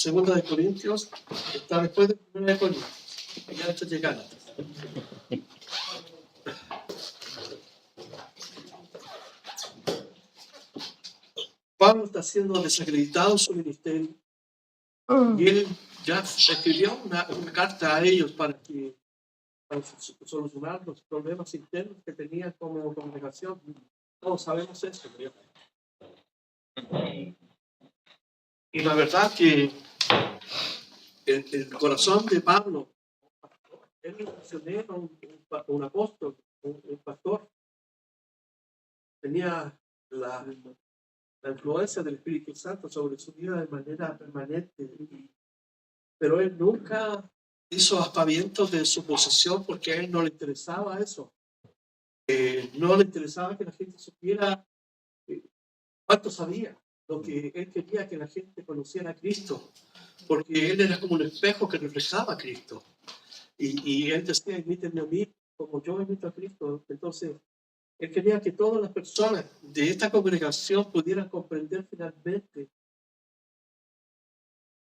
Segunda de Corintios, está después de Primera de Corintios, ya antes de Gálatas. Pablo está siendo desacreditado en su ministerio y él ya escribió una carta a ellos para solucionar los problemas internos que tenían como congregación. Todos sabemos eso, ¿verdad? Y la verdad que el corazón de Pablo, él era un misionero, un apóstol, un pastor, tenía la influencia del Espíritu Santo sobre su vida de manera permanente, pero él nunca hizo aspavientos de su posición porque a él no le interesaba eso. No le interesaba que la gente supiera cuánto sabía. Lo que él quería que la gente conociera a Cristo, porque él era como un espejo que reflejaba a Cristo. Y él decía, imítenme a mí como yo imito a Cristo. Entonces, él quería que todas las personas de esta congregación pudieran comprender finalmente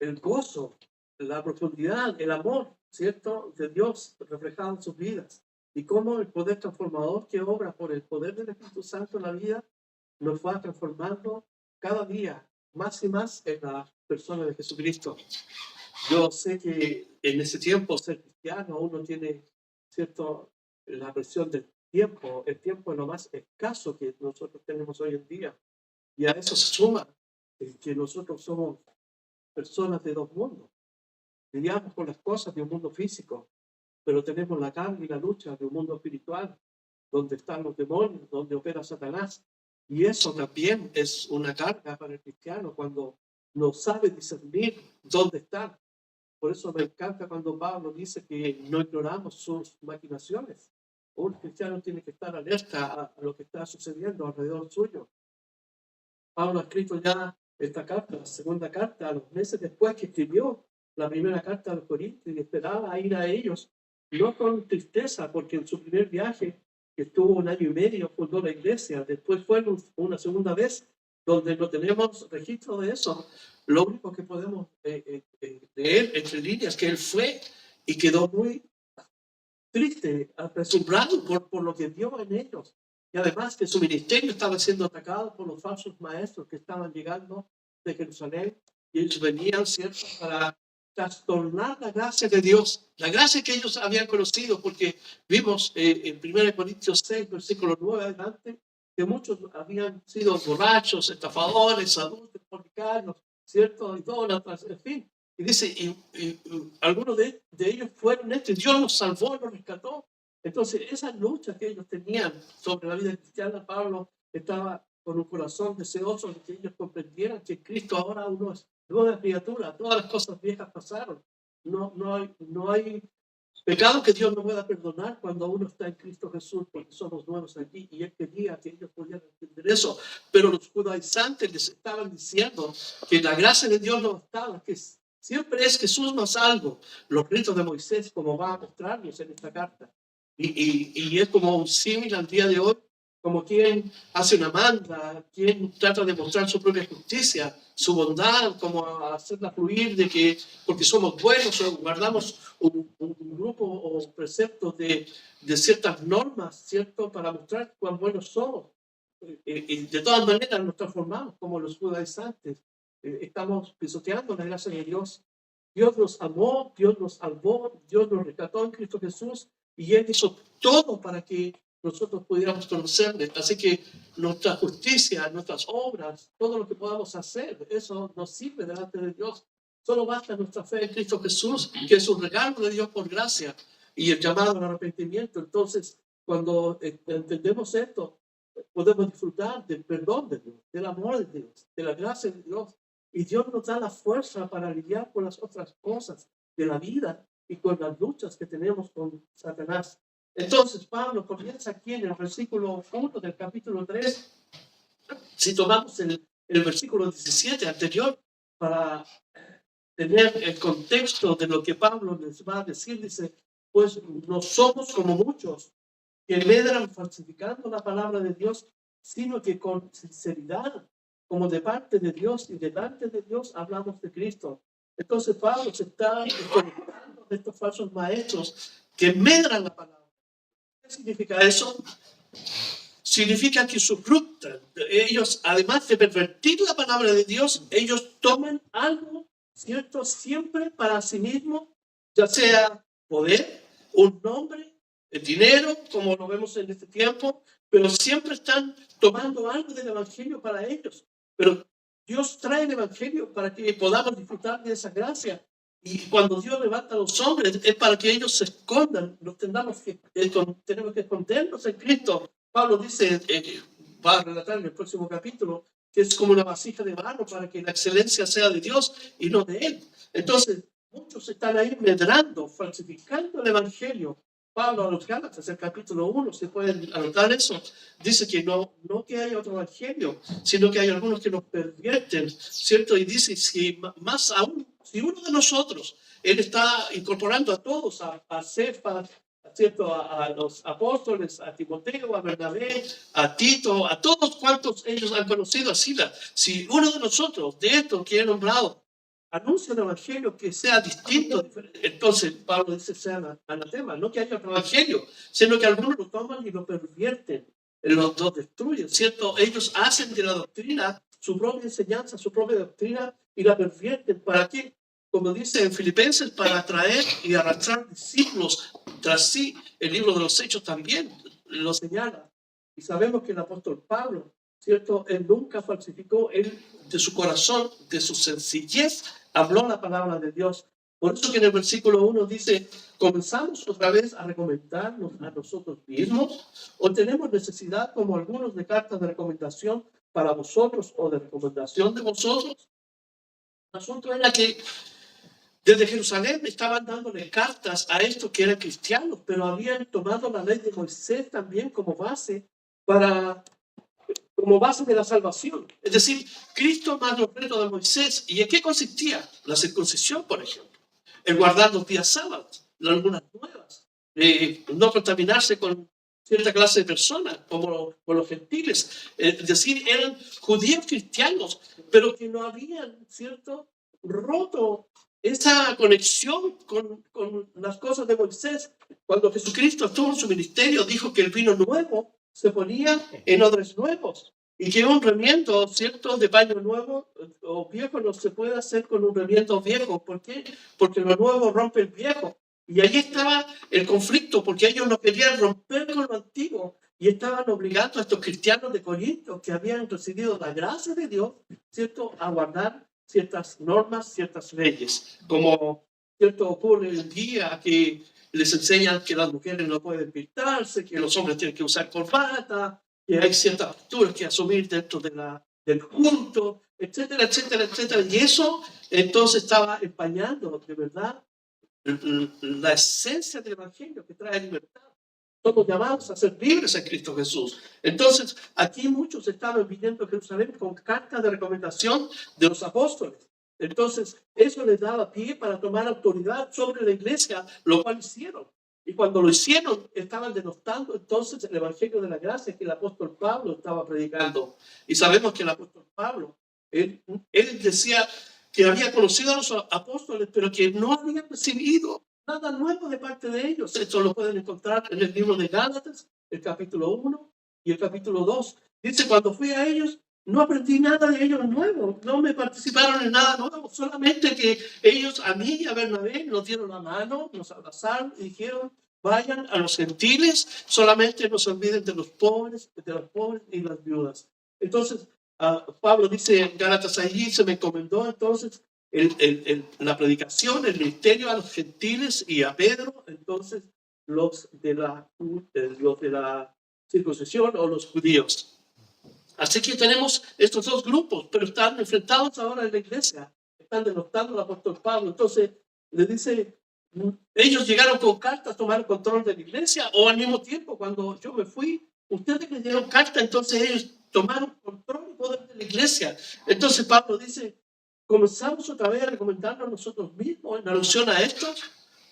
el gozo, la profundidad, el amor, ¿cierto?, de Dios reflejado en sus vidas. Y cómo el poder transformador que obra por el poder del Espíritu Santo en la vida nos va transformando cada día más y más en la persona de Jesucristo. Yo sé que en ese tiempo ser cristiano uno tiene, ¿cierto?, la presión del tiempo. El tiempo es lo más escaso que nosotros tenemos hoy en día. Y a eso se suma que nosotros somos personas de dos mundos. Lidiamos con las cosas de un mundo físico, pero tenemos la carne y la lucha de un mundo espiritual, donde están los demonios, donde opera Satanás. Y eso también es una carga para el cristiano cuando no sabe discernir dónde están. Por eso me encanta cuando Pablo dice que no ignoramos sus maquinaciones. Un cristiano tiene que estar alerta a lo que está sucediendo alrededor suyo. Pablo ha escrito ya esta carta, la segunda carta, a los meses después que escribió la primera carta a los Corintios, y esperaba ir a ellos, no con tristeza, porque en su primer viaje, que estuvo 1 año y medio, fundó la iglesia. Después fue una segunda vez, donde no tenemos registro de eso. Lo único que podemos leer entre líneas que él fue y quedó muy triste, apresurado por lo que vio en ellos. Y además que su ministerio estaba siendo atacado por los falsos maestros que estaban llegando de Jerusalén, y ellos venían, ¿cierto?, para trastornar la gracia de Dios, la gracia que ellos habían conocido, porque vimos en 1 Corintios 6, versículo 9 adelante, que muchos habían sido borrachos, estafadores, adultos, fornicarios, ¿cierto?, idólatras, en fin. Y dice, y algunos de ellos fueron Dios los salvó, los rescató. Entonces, esa lucha que ellos tenían sobre la vida cristiana, Pablo estaba con un corazón deseoso de que ellos comprendieran que Cristo ahora uno es nueva criatura, todas las cosas viejas pasaron. No hay pecado que Dios no pueda perdonar cuando uno está en Cristo Jesús, porque somos nuevos aquí. Y él quería que ellos pudieran entender eso. Pero los judaizantes les estaban diciendo que la gracia de Dios no bastaba, que siempre es Jesús más algo. Los ritos de Moisés, como va a mostrarnos en esta carta. Y es como un símil al día de hoy, como quien hace una manda, quien trata de mostrar su propia justicia, su bondad, como hacerla fluir de que porque somos buenos o guardamos un grupo o preceptos de ciertas normas, ¿cierto?, para mostrar cuán buenos somos. Y de todas maneras nos transformamos como los judaizantes. Estamos pisoteando la gracia de Dios. Dios nos amó, Dios nos salvó, Dios nos rescató en Cristo Jesús, y Él hizo todo para que nosotros pudiéramos conocerle. Así que nuestra justicia, nuestras obras, todo lo que podamos hacer, eso nos sirve delante de Dios. Solo basta nuestra fe en Cristo Jesús, que es un regalo de Dios por gracia, y el llamado al arrepentimiento. Entonces, cuando entendemos esto, podemos disfrutar del perdón de Dios, del amor de Dios, de la gracia de Dios. Y Dios nos da la fuerza para lidiar con las otras cosas de la vida y con las luchas que tenemos con Satanás. Entonces, Pablo comienza aquí en el versículo 1 del capítulo 3. Si tomamos el versículo 17 anterior, para tener el contexto de lo que Pablo les va a decir, dice, pues no somos como muchos que medran falsificando la palabra de Dios, sino que con sinceridad, como de parte de Dios y delante de Dios, hablamos de Cristo, Entonces Pablo se está desconectando de estos falsos maestros que medran la palabra. ¿Qué significa eso? Significa que subructan. Ellos, además de pervertir la palabra de Dios, ellos toman algo, ¿cierto? Siempre para sí mismos, ya sea poder, un nombre, el dinero, como lo vemos en este tiempo, pero siempre están tomando algo del Evangelio para ellos. Pero Dios trae el Evangelio para que podamos disfrutar de esa gracia. Y cuando Dios levanta a los hombres, es para que ellos se escondan. Tenemos que escondernos en Cristo. Pablo dice, va a relatar en el próximo capítulo, que es como una vasija de barro para que la excelencia sea de Dios y no de Él. Entonces, muchos están ahí medrando, falsificando el Evangelio. Pablo a los Gálatas, el capítulo 1, se pueden anotar eso, dice que no que haya otro Evangelio, sino que hay algunos que nos pervierten, ¿cierto? Y dice, si más aún, si uno de nosotros, él está incorporando a todos, a Cefas, ¿cierto? A los apóstoles, a Timoteo, a Bernabé, a Tito, a todos cuantos ellos han conocido a Sila. Si uno de nosotros, de estos que he nombrado, anuncia un evangelio que sea distinto, entonces Pablo dice sea anatema, no que haya otro evangelio, sino que algunos lo toman y lo pervierten, los destruyen, ¿cierto? Ellos hacen de la doctrina su propia enseñanza, su propia doctrina y la pervierten. ¿Para qué? Como dice en Filipenses, para atraer y arrastrar discípulos tras sí. El libro de los Hechos también lo señala. Y sabemos que el apóstol Pablo, ¿cierto? Él nunca falsificó, él de su corazón, de su sencillez, habló la palabra de Dios. Por eso que en el versículo 1 dice, ¿comenzamos otra vez a recomendarnos a nosotros mismos? ¿O tenemos necesidad, como algunos, de cartas de recomendación para vosotros o de recomendación de vosotros? El asunto era que desde Jerusalén estaban dándole cartas a estos que eran cristianos, pero habían tomado la ley de Moisés también como base de la salvación. Es decir, Cristo más los retos de Moisés. ¿Y en qué consistía? La circuncisión, por ejemplo. El guardar los días sábados, algunas nuevas. No contaminarse con cierta clase de personas, como los gentiles. Es decir, eran judíos cristianos, pero que no habían, ¿cierto?, roto esa conexión con las cosas de Moisés. Cuando Jesucristo estuvo en su ministerio, dijo que el vino nuevo se ponía en odres nuevos y que un remiendo, ¿cierto?, de paño nuevo o viejo no se puede hacer con un remiendo viejo. ¿Por qué? Porque lo nuevo rompe el viejo. Y ahí estaba el conflicto, porque ellos no querían romper con lo antiguo y estaban obligando a estos cristianos de Corinto que habían recibido la gracia de Dios, ¿cierto?, a guardar ciertas normas, ciertas leyes, como, ¿cierto?, ocurre el día que les enseñan que las mujeres no pueden pintarse, que los hombres tienen que usar corbata, que hay ciertas posturas que asumir dentro del culto, etcétera, etcétera, etcétera. Y eso entonces estaba empañando, de verdad, la esencia del Evangelio que trae libertad. Somos llamados a ser libres en Cristo Jesús. Entonces, aquí muchos estaban viniendo a Jerusalén con cartas de recomendación de los apóstoles. Entonces, eso les daba pie para tomar autoridad sobre la iglesia, lo cual hicieron. Y cuando lo hicieron, estaban denostando entonces el Evangelio de la Gracia que el apóstol Pablo estaba predicando. Y sabemos que el apóstol Pablo, él decía que había conocido a los apóstoles, pero que no había recibido nada nuevo de parte de ellos. Esto lo pueden encontrar en el libro de Gálatas, el capítulo 1 y el capítulo 2. Dice, cuando fui a ellos, no aprendí nada de ellos nuevo, no me participaron en nada nuevo, solamente que ellos a mí y a Bernabé nos dieron la mano, nos abrazaron y dijeron, vayan a los gentiles, solamente no se olviden de los pobres y las viudas. Entonces, Pablo dice en Gálatas, allí se me encomendó entonces la predicación, el ministerio a los gentiles y a Pedro, entonces los de la circuncisión o los judíos. Así que tenemos estos dos grupos, pero están enfrentados ahora en la iglesia, están denostando al apóstol Pablo. Entonces le dice, ellos llegaron con cartas a tomar control de la iglesia, o al mismo tiempo cuando yo me fui, ustedes les dieron carta, entonces ellos tomaron control y poder de la iglesia. Entonces Pablo dice, comenzamos otra vez a recomendarnos a nosotros mismos en alusión a esto,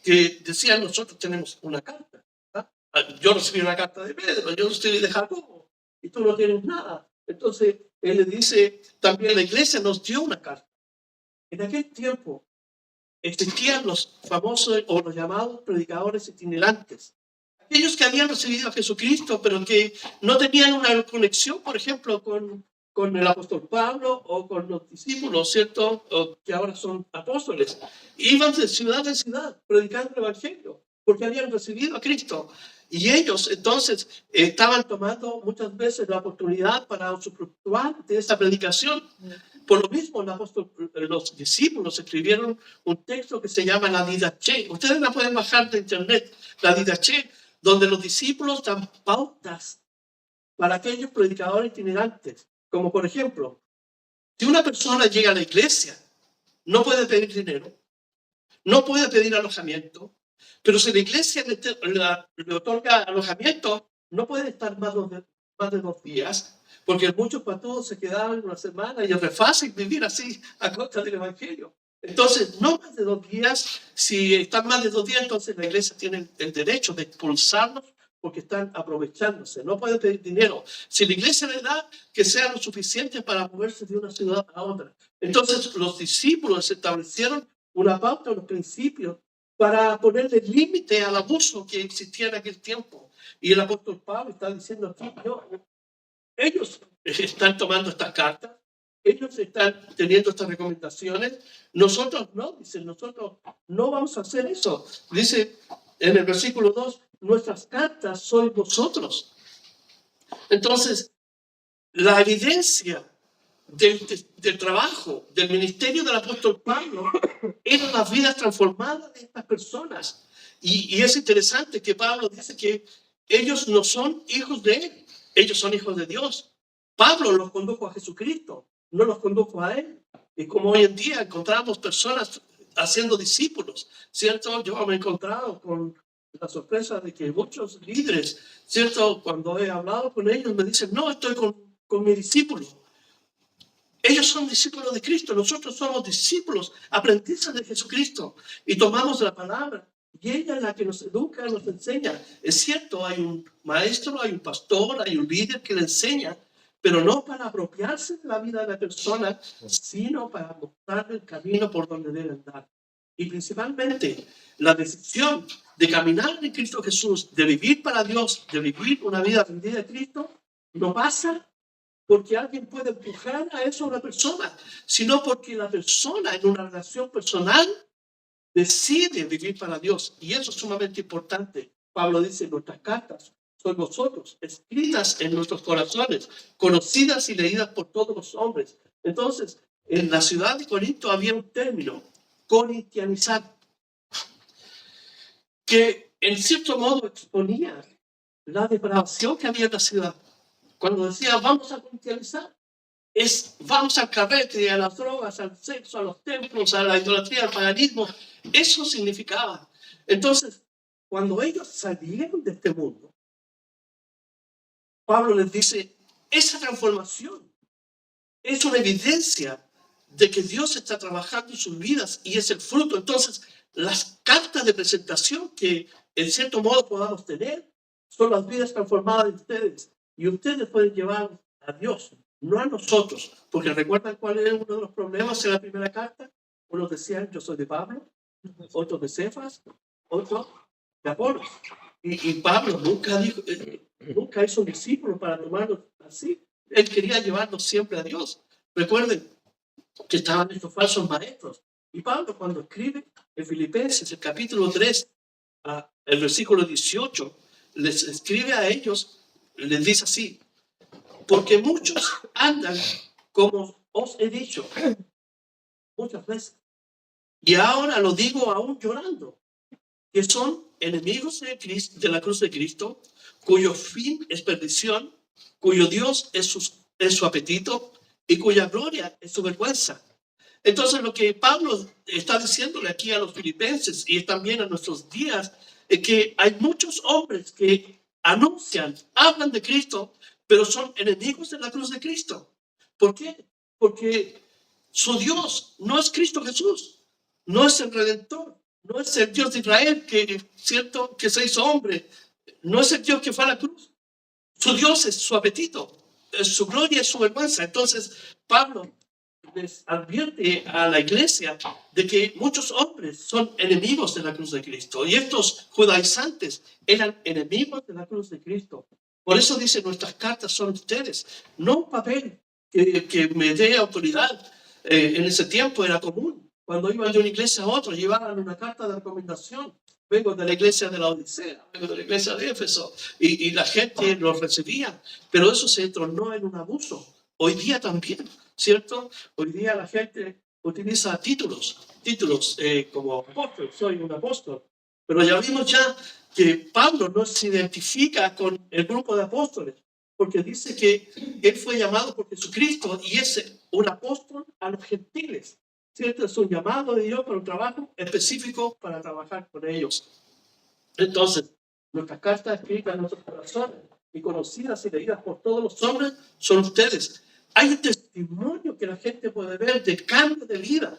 que decían nosotros tenemos una carta. ¿Verdad? Yo recibí una carta de Pedro, yo recibí de Jacobo, y tú no tienes nada. Entonces él le dice, también la iglesia nos dio una carta. En aquel tiempo, existían los famosos o los llamados predicadores itinerantes. Aquellos que habían recibido a Jesucristo, pero que no tenían una conexión, por ejemplo, con el apóstol Pablo o con los discípulos, ¿cierto? O que ahora son apóstoles. Iban de ciudad en ciudad predicando el evangelio, porque habían recibido a Cristo. Y ellos entonces estaban tomando muchas veces la oportunidad para usufructuar de esa predicación. Por lo mismo, los discípulos escribieron un texto que se llama la Didache. Ustedes la pueden bajar de internet, la Didache, donde los discípulos dan pautas para aquellos predicadores itinerantes. Como por ejemplo, si una persona llega a la iglesia, no puede pedir dinero, no puede pedir alojamiento, pero si la iglesia le otorga alojamiento, no puede estar más de 2 días, porque muchos pastores se quedaban una semana y es fácil vivir así a costa del evangelio. Entonces, no más de 2 días. Si están más de 2 días, entonces la iglesia tiene el derecho de expulsarlos porque están aprovechándose. No puede pedir dinero. Si la iglesia le da, que sea lo suficiente para moverse de una ciudad a otra. Entonces, los discípulos establecieron una pauta, unos principios para ponerle límite al abuso que existía en aquel tiempo. Y el apóstol Pablo está diciendo aquí, ellos están tomando estas cartas, ellos están teniendo estas recomendaciones, nosotros no, dicen, nosotros no vamos a hacer eso. Dice en el versículo 2, nuestras cartas sois vosotros. Entonces, la evidencia del trabajo, del ministerio del apóstol Pablo, eran las vidas transformadas de estas personas. Y es interesante que Pablo dice que ellos no son hijos de él, ellos son hijos de Dios. Pablo los condujo a Jesucristo, no los condujo a él. Y como hoy en día encontramos personas haciendo discípulos, ¿cierto? Yo me he encontrado con la sorpresa de que muchos líderes, ¿cierto? Cuando he hablado con ellos me dicen, no, estoy con mi discípulo. Ellos son discípulos de Cristo, nosotros somos discípulos, aprendices de Jesucristo, y tomamos la palabra, y ella es la que nos educa, nos enseña. Es cierto, hay un maestro, hay un pastor, hay un líder que le enseña, pero no para apropiarse de la vida de la persona, sino para mostrarle el camino por donde debe andar. Y principalmente, la decisión de caminar en Cristo Jesús, de vivir para Dios, de vivir una vida rendida a Cristo, no pasa porque alguien puede empujar a eso a una persona, sino porque la persona en una relación personal decide vivir para Dios. Y eso es sumamente importante. Pablo dice, nuestras cartas son vosotros, escritas en nuestros corazones, conocidas y leídas por todos los hombres. Entonces, en la ciudad de Corinto había un término, corintianizar, que en cierto modo exponía la depravación que había en la ciudad. Cuando decía vamos a corintianizar, vamos al carrete, a las drogas, al sexo, a los templos, a la idolatría, al paganismo. Eso significaba. Entonces, cuando ellos salieron de este mundo, Pablo les dice, esa transformación es una evidencia de que Dios está trabajando en sus vidas y es el fruto. Entonces, las cartas de presentación que en cierto modo podamos tener son las vidas transformadas de ustedes. Y ustedes pueden llevar a Dios, no a nosotros. Porque recuerdan cuál era uno de los problemas en la primera carta. Unos decían, yo soy de Pablo, otros de Cefas, otros de Apolos. Y Pablo nunca hizo un discípulo para tomarlos así. Él quería llevarlos siempre a Dios. Recuerden que estaban estos falsos maestros. Y Pablo, cuando escribe en Filipenses, el capítulo 3, el versículo 18, les escribe a ellos, les dice así, porque muchos andan como os he dicho muchas veces, y ahora lo digo aún llorando, que son enemigos de la cruz de Cristo, cuyo fin es perdición, cuyo Dios es su apetito y cuya gloria es su vergüenza. Entonces lo que Pablo está diciéndole aquí a los filipenses y también a nuestros días es que hay muchos hombres que anuncian, hablan de Cristo, pero son enemigos de la cruz de Cristo. ¿Por qué? Porque su Dios no es Cristo Jesús, no es el Redentor, no es el Dios de Israel ¿cierto? Que se hizo hombre, no es el Dios que fue a la cruz. Su Dios es su apetito, es su gloria, es su vergüenza. Entonces Pablo les advierte a la iglesia de que muchos hombres son enemigos de la cruz de Cristo. Y estos judaizantes eran enemigos de la cruz de Cristo. Por eso dice, nuestras cartas son ustedes, no un papel que me dé autoridad. En ese tiempo era común. Cuando iban de una iglesia a otra, llevaban una carta de recomendación. Vengo de la iglesia de la Odisea, vengo de la iglesia de Éfeso, y la gente lo recibía. Pero eso se tornó en un abuso. Hoy día también, ¿cierto? Hoy día la gente utiliza títulos como apóstol, soy un apóstol. Pero ya vimos que Pablo no se identifica con el grupo de apóstoles, porque dice que él fue llamado por Jesucristo y es un apóstol a los gentiles, ¿cierto? Es un llamado de Dios para un trabajo específico para trabajar con ellos. Entonces, nuestras cartas escritas en nuestros corazones y conocidas y leídas por todos los hombres son ustedes. Hay un testimonio que la gente puede ver de cambio de vida.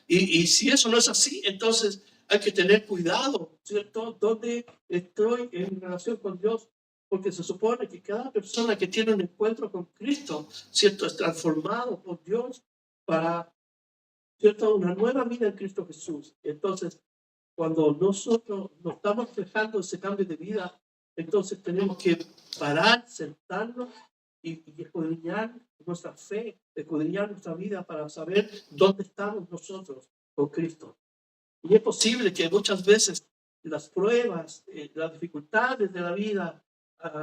Y si eso no es así, entonces hay que tener cuidado, ¿cierto? Donde estoy en relación con Dios, porque se supone que cada persona que tiene un encuentro con Cristo, ¿cierto? Es transformado por Dios para, ¿cierto? Una nueva vida en Cristo Jesús. Entonces, cuando nosotros nos estamos dejando ese cambio de vida, entonces tenemos que parar, sentarnos y escudriñar nuestra fe, escudriñar nuestra vida para saber dónde estamos nosotros con Cristo. Y es posible que muchas veces las pruebas, las dificultades de la vida,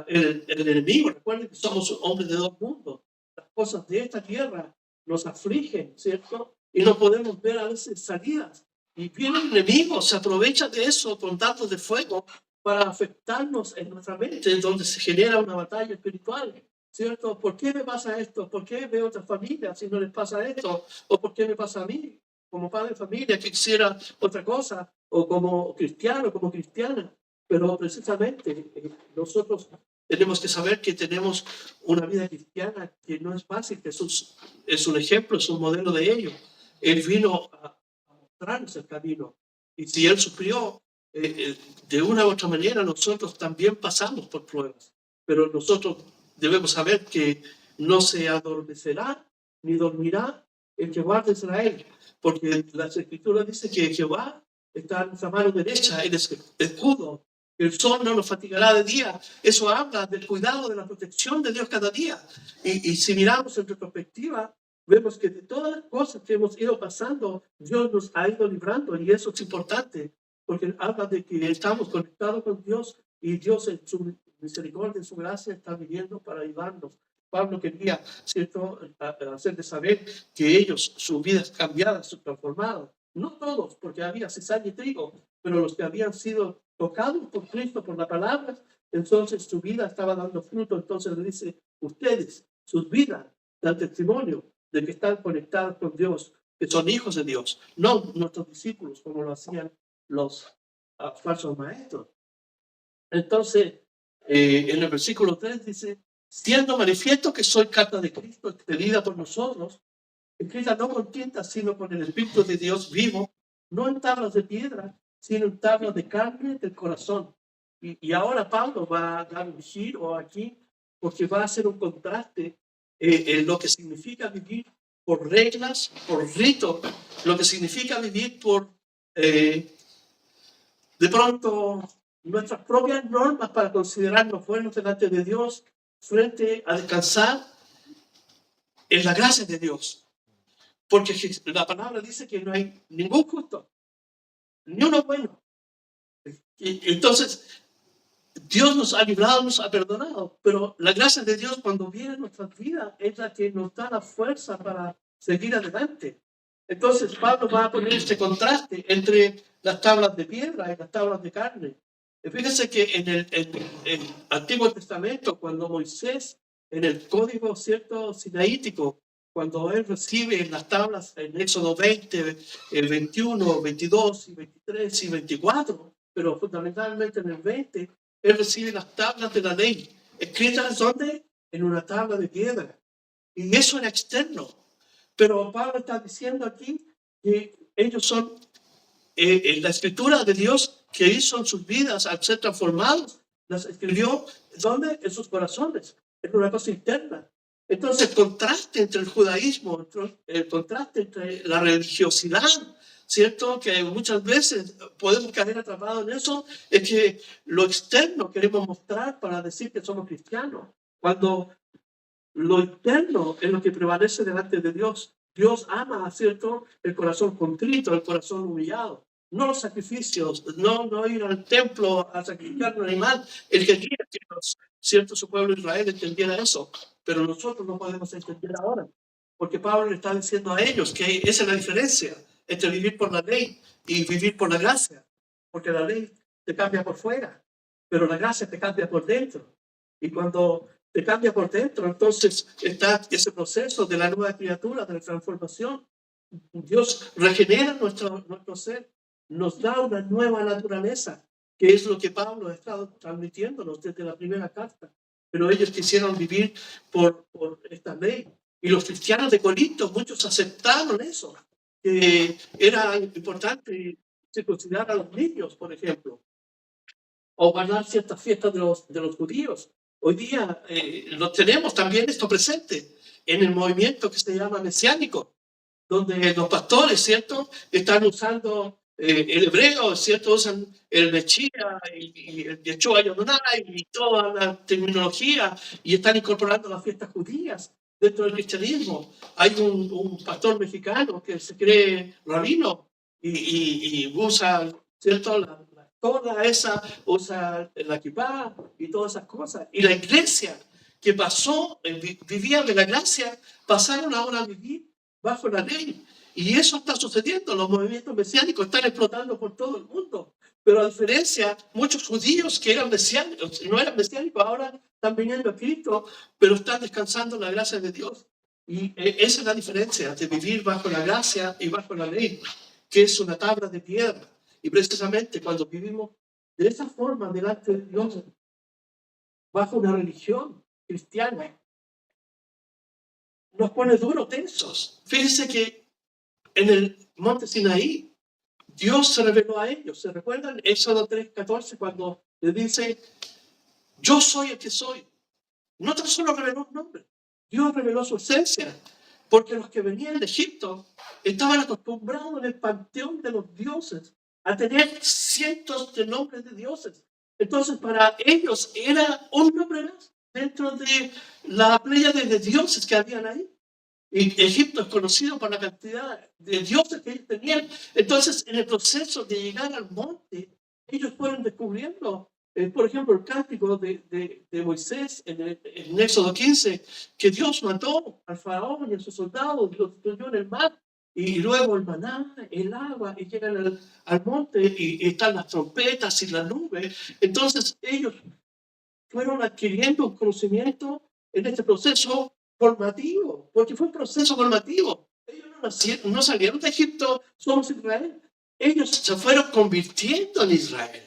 el enemigo, recuerden que somos hombres de dos mundos, las cosas de esta tierra nos afligen, ¿cierto? Y no podemos ver a veces salidas. Y viene el enemigo, se aprovecha de eso con datos de fuego para afectarnos en nuestra mente, donde se genera una batalla espiritual, ¿cierto? ¿Por qué me pasa esto? ¿Por qué veo otras familias si no les pasa esto? ¿O por qué me pasa a mí? Como padre de familia que quisiera otra cosa, o como cristiano, como cristiana. Pero precisamente nosotros tenemos que saber que tenemos una vida cristiana que no es fácil. Jesús es un ejemplo, es un modelo de ello. Él vino a mostrarnos el camino. Y si Él sufrió, de una u otra manera, nosotros también pasamos por pruebas. Pero nosotros debemos saber que no se adormecerá ni dormirá el que guarda a Israel, porque las escrituras dicen que Jehová está en nuestra mano derecha, Él es escudo, el sol no nos fatigará de día. Eso habla del cuidado, de la protección de Dios cada día. Y si miramos en retrospectiva, vemos que de todas las cosas que hemos ido pasando, Dios nos ha ido librando, y eso es importante, porque habla de que estamos conectados con Dios y Dios en su misericordia, en su gracia, está viniendo para ayudarnos. Pablo quería, ¿cierto?, hacerles saber que ellos, sus vidas cambiadas, su transformadas. No todos, porque había cizaña y trigo, pero los que habían sido tocados por Cristo, por la palabra, entonces su vida estaba dando fruto. Entonces le dice, ustedes, sus vidas dan testimonio de que están conectados con Dios, que son hijos de Dios, no nuestros discípulos, como lo hacían los falsos maestros. Entonces, en el versículo 3 dice, siendo manifiesto que soy carta de Cristo expedida por nosotros, escrita no con tinta, sino con el Espíritu de Dios vivo, no en tablas de piedra, sino en tablas de carne del corazón. Y ahora Pablo va a dar un giro aquí, porque va a hacer un contraste en lo que significa vivir por reglas, por rito, lo que significa vivir por, de pronto, nuestras propias normas para considerarnos buenos delante de Dios, frente a descansar en la gracia de Dios. Porque la palabra dice que no hay ningún justo, ni uno bueno. Y entonces, Dios nos ha librado, nos ha perdonado, pero la gracia de Dios cuando viene en nuestras vidas es la que nos da la fuerza para seguir adelante. Entonces Pablo va a poner este contraste entre las tablas de piedra y las tablas de carne. Fíjense que en el Antiguo Testamento, cuando Moisés, en el código cierto sinaítico, cuando él recibe las tablas en Éxodo 20, 21, 22 y 23 y 24, pero fundamentalmente en el 20, él recibe las tablas de la ley, escritas ¿dónde? En una tabla de piedra. Y eso era externo. Pero Pablo está diciendo aquí que ellos son la escritura de Dios que hizo en sus vidas al ser transformados, las escribió ¿dónde? En sus corazones. Es una cosa interna. Entonces, el contraste entre el judaísmo, el contraste entre la religiosidad, ¿cierto? Que muchas veces podemos caer atrapados en eso, es que lo externo queremos mostrar para decir que somos cristianos, cuando lo interno es lo que prevalece delante de Dios. Dios ama, ¿cierto?, el corazón contrito, el corazón humillado. No los sacrificios, no ir al templo a sacrificar un animal. Él quería que ¿cierto?, su pueblo Israel entendiera eso. Pero nosotros no podemos entender ahora. Porque Pablo le está diciendo a ellos que esa es la diferencia entre vivir por la ley y vivir por la gracia. Porque la ley te cambia por fuera, pero la gracia te cambia por dentro. Y cuando te cambia por dentro, entonces está ese proceso de la nueva criatura, de la transformación. Dios regenera nuestro ser, nos da una nueva naturaleza, que es lo que Pablo ha estado transmitiéndonos desde la primera carta. Pero ellos quisieron vivir por esta ley. Y los cristianos de Corinto, muchos aceptaron eso, que era importante circuncidar a los niños, por ejemplo, o guardar ciertas fiestas de los judíos. Hoy día lo tenemos también esto presente en el movimiento que se llama mesiánico, donde los pastores, ¿cierto?, están usando el hebreo, ¿cierto?, usan el Mechía y el Yeshua Yononai y toda la terminología y están incorporando las fiestas judías dentro del cristianismo. Hay un pastor mexicano que se cree rabino y usa, ¿cierto?, toda esa, usa la kipá y todas esas cosas. Y la iglesia que pasó, vivía de la gracia, pasaron ahora a vivir bajo la ley. Y eso está sucediendo. Los movimientos mesiánicos están explotando por todo el mundo. Pero a diferencia, muchos judíos que eran mesiánicos, no eran mesiánicos, ahora están viniendo a Cristo, pero están descansando en la gracia de Dios. Y esa es la diferencia de vivir bajo la gracia y bajo la ley, que es una tabla de piedra. Y precisamente cuando vivimos de esa forma delante de Dios, bajo una religión cristiana, nos pone duros, tensos. Fíjense que en el monte Sinaí, Dios se reveló a ellos. ¿Se recuerdan? Éxodo 3:14, cuando le dice, yo soy el que soy. No tan solo reveló un nombre, Dios reveló su esencia. Porque los que venían de Egipto estaban acostumbrados en el panteón de los dioses a tener cientos de nombres de dioses. Entonces, para ellos era un nombre más dentro de la pléyade de dioses que habían ahí. Y Egipto es conocido por la cantidad de dioses que ellos tenían. Entonces, en el proceso de llegar al monte, ellos fueron descubriendo, por ejemplo, el cántico de Moisés en Éxodo 15, que Dios mató al faraón y a sus soldados, y los destruyó en el mar. Y luego el maná, el agua, y llegan al monte y están las trompetas y las nubes. Entonces, ellos fueron adquiriendo un conocimiento en este proceso formativo, porque fue un proceso formativo. Ellos no salieron de Egipto, somos Israel. Ellos se fueron convirtiendo en Israel.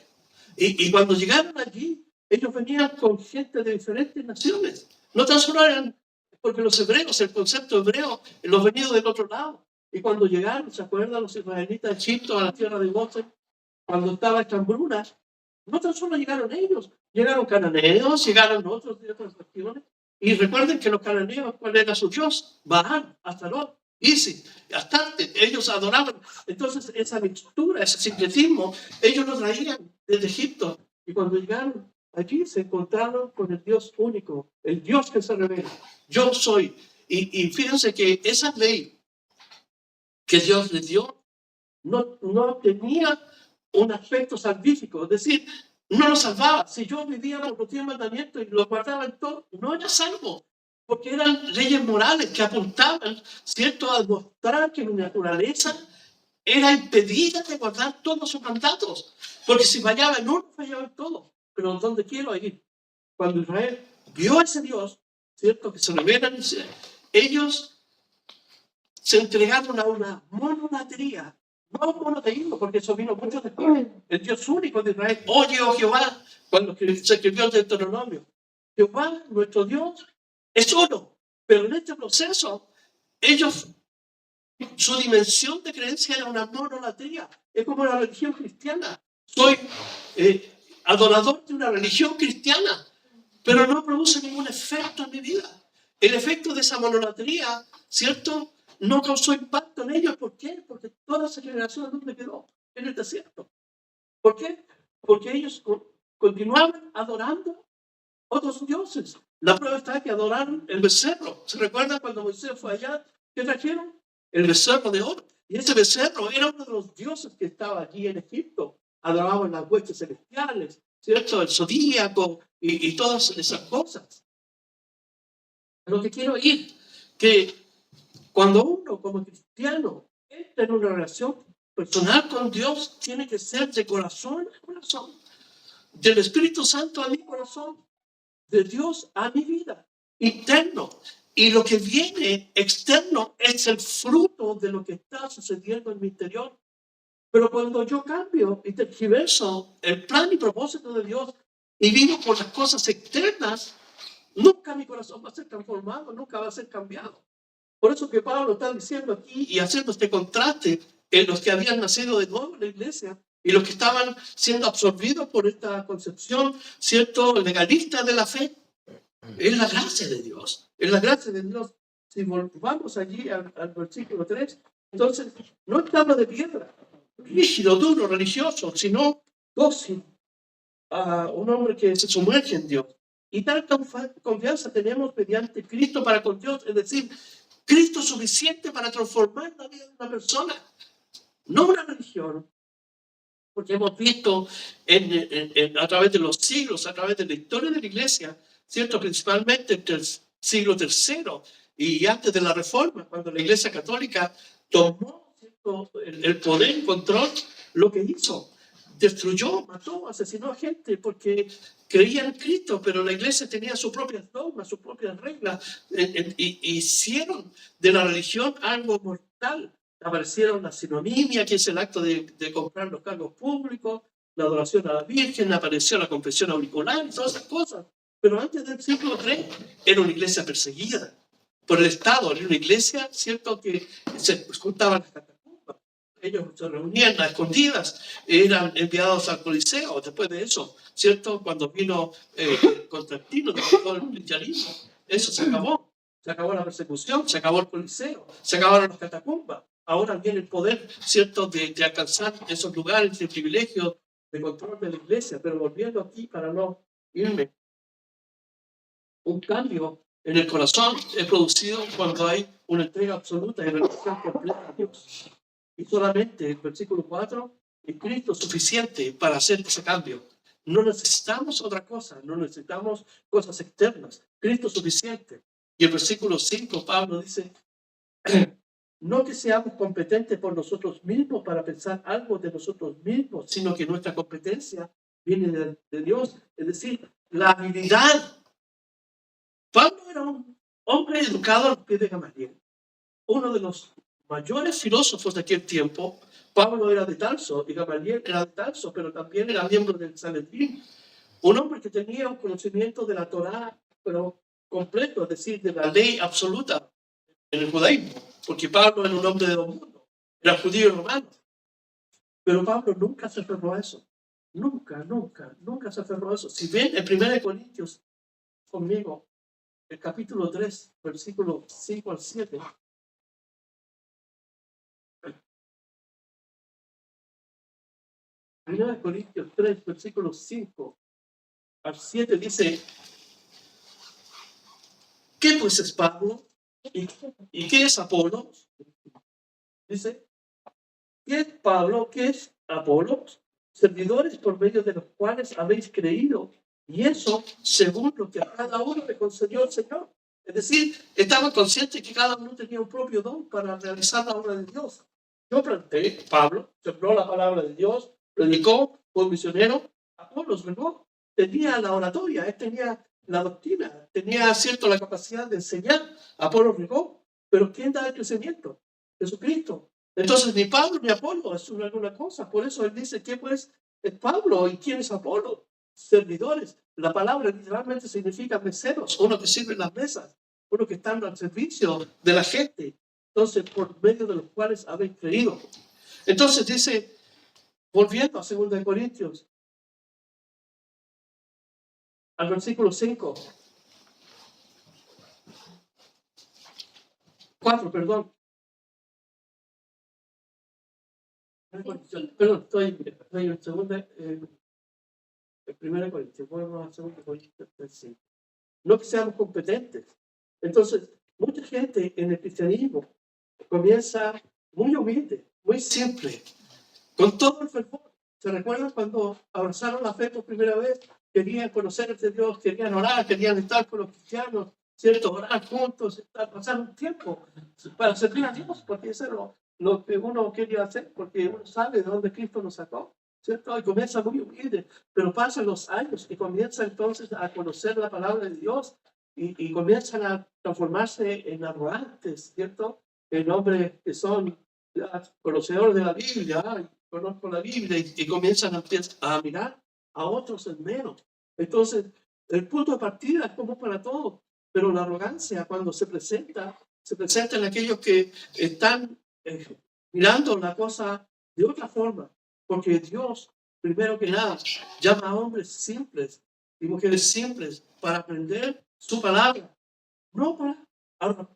Y cuando llegaron allí, ellos venían con gente de diferentes naciones. No tan solo eran, porque los hebreos, el concepto hebreo, los venidos del otro lado. Y cuando llegaron, ¿se acuerdan los israelitas de Egipto a la tierra de Gosén? Cuando estaba esta hambruna, no tan solo llegaron ellos, llegaron cananeos, llegaron otros de otras naciones. Y recuerden que los cananeos, ¿cuál era su dios? Baal, Astarot, Isis, Astarte. Ellos adoraban. Entonces, esa mixtura, ese sincretismo, ellos lo traían desde Egipto. Y cuando llegaron allí, se encontraron con el Dios único, el Dios que se revela. Yo soy. Y fíjense que esa ley que Dios les dio no tenía un aspecto salvífico, es decir, no lo salvaba. Si yo vivía por los 10 mandamientos y los guardaba en todo, no era salvo, porque eran leyes morales que apuntaban, ¿cierto?, a mostrar que mi naturaleza era impedida de guardar todos sus mandatos, porque si fallaba en uno, fallaba en todo. Pero ¿dónde quiero ir? Cuando Israel vio a ese Dios, ¿cierto?, que se revelan, ellos se entregaron a una monolatría. No monoteísmo, porque eso vino mucho después. El Dios único de Israel. Oye, oh Jehová, cuando se escribió el Deuteronomio. Jehová, nuestro Dios, es uno. Pero en este proceso, ellos, su dimensión de creencia era una monolatría. Es como la religión cristiana. Soy adorador de una religión cristiana, pero no produce ningún efecto en mi vida. El efecto de esa monolatría, ¿cierto?, no causó impacto en ellos. ¿Por qué? Porque toda esa generación ¿dónde quedó? En el desierto. ¿Por qué? Porque ellos continuaban adorando otros dioses. La prueba está que adoraron el becerro. ¿Se recuerdan cuando Moisés fue allá? ¿Qué trajeron? El becerro de oro. Y ese becerro era uno de los dioses que estaba allí en Egipto. Adoraban las huestes celestiales, ¿cierto? El zodíaco y todas esas cosas. Lo que quiero ir, que cuando uno como cristiano entra en una relación personal con Dios, tiene que ser de corazón a corazón, del Espíritu Santo a mi corazón, de Dios a mi vida, interno. Y lo que viene externo es el fruto de lo que está sucediendo en mi interior. Pero cuando yo cambio y tergiverso el plan y propósito de Dios y vivo por las cosas externas, nunca mi corazón va a ser transformado, nunca va a ser cambiado. Por eso que Pablo está diciendo aquí y haciendo este contraste en los que habían nacido de nuevo en la iglesia y los que estaban siendo absorbidos por esta concepción, ¿cierto?, legalista de la fe. Es la gracia de Dios. Es la gracia de Dios. Si vamos allí al versículo 3, entonces no estaba de piedra, rígido, duro, religioso, sino dócil, un hombre que se sumerge en Dios. Y tal confianza tenemos mediante Cristo para con Dios, es decir, Cristo es suficiente para transformar la vida de una persona, no una religión. Porque hemos visto a través de los siglos, a través de la historia de la iglesia, ¿cierto? Principalmente entre el siglo III y antes de la Reforma, cuando la iglesia católica tomó, ¿cierto?, el poder y control, lo que hizo, destruyó, mató, asesinó a gente porque creían en Cristo, pero la iglesia tenía sus propias dogmas, sus propias reglas, y hicieron de la religión algo mortal. Aparecieron la sinonimia, que es el acto de comprar los cargos públicos, la adoración a la Virgen, apareció la confesión auricular y todas esas cosas. Pero antes del siglo III era una iglesia perseguida por el Estado, era una iglesia, ¿cierto?, que se juntaban las catacumbas. Ellos se reunían a escondidas, eran enviados al Coliseo. Después de eso, ¿cierto?, cuando vino Constantino, todo el cristianismo, eso se acabó. Se acabó la persecución, se acabó el Coliseo, se acabaron las catacumbas. Ahora viene el poder, ¿cierto?, de alcanzar esos lugares de privilegio, de control de la iglesia. Pero volviendo aquí, para no irme, un cambio en el corazón es producido cuando hay una entrega absoluta y relación completa a Dios. Y solamente el versículo 4 es Cristo suficiente para hacer ese cambio. No necesitamos otra cosa, no necesitamos cosas externas. Cristo suficiente. Y el versículo 5, Pablo dice, no que seamos competentes por nosotros mismos para pensar algo de nosotros mismos, sino que nuestra competencia viene de Dios. Es decir, la habilidad. Pablo era un hombre educado al pie de Gamaliel, uno de los mayores filósofos de aquel tiempo. Pablo era de Tarso y Gamaliel era de Tarso, pero también era miembro del Sanedrín. Un hombre que tenía un conocimiento de la Torá, pero completo, es decir, de la ley absoluta en el judaísmo, porque Pablo era un hombre de dos mundos, era judío y romano. Pero Pablo nunca se aferró a eso. Nunca se aferró a eso. Si ven en 1 Corintios conmigo, el capítulo 3, versículo 5 al 7. Primera de Corintios 3, versículo 5 al 7 dice, ¿qué pues es Pablo? ¿Y qué es Apolo? Dice, ¿qué es Pablo? ¿Qué es Apolo? Servidores por medio de los cuales habéis creído, y eso según lo que a cada uno le concedió el Señor. Es decir, estaban conscientes que cada uno tenía un propio don para realizar la obra de Dios. Yo planté, Pablo, sembró la palabra de Dios, predicó, fue misionero. Apolos, ¿no? Tenía la oratoria, él tenía la doctrina, tenía, cierto, la capacidad de enseñar. Apolos regó, pero ¿quién da el crecimiento? Jesucristo. Entonces ni Pablo ni Apolo es alguna cosa. Por eso él dice, ¿qué pues es Pablo y quién es Apolo? Servidores. La palabra literalmente significa meseros, uno que sirve en las mesas, uno que está al servicio de la gente. Entonces, por medio de los cuales habéis creído. Entonces dice, volviendo a 2 Corintios, al versículo 5. 4, perdón. Perdón, estoy en segunda, en 1 Corintios, vuelvo a 2 Corintios 5. No que seamos competentes. Entonces, mucha gente en el cristianismo comienza muy humilde, muy simple, con todo el fervor. ¿Se recuerdan cuando abrazaron la fe por primera vez? Querían conocer a este Dios, querían orar, querían estar con los cristianos, ¿cierto? Orar juntos, pasar un tiempo para servir a Dios, porque eso es lo que uno quería hacer, porque uno sabe de dónde Cristo nos sacó, ¿cierto? Y comienza muy humilde, pero pasan los años y comienza entonces a conocer la palabra de Dios y comienzan a transformarse en arrogantes, ¿cierto? En hombres que son conocedores de la Biblia, conozco la Biblia y comienzan a mirar a otros en menos. Entonces, el punto de partida es como para todos, pero la arrogancia cuando se presenta en aquellos que están mirando la cosa de otra forma, porque Dios, primero que nada, llama a hombres simples y mujeres simples para aprender su palabra, no para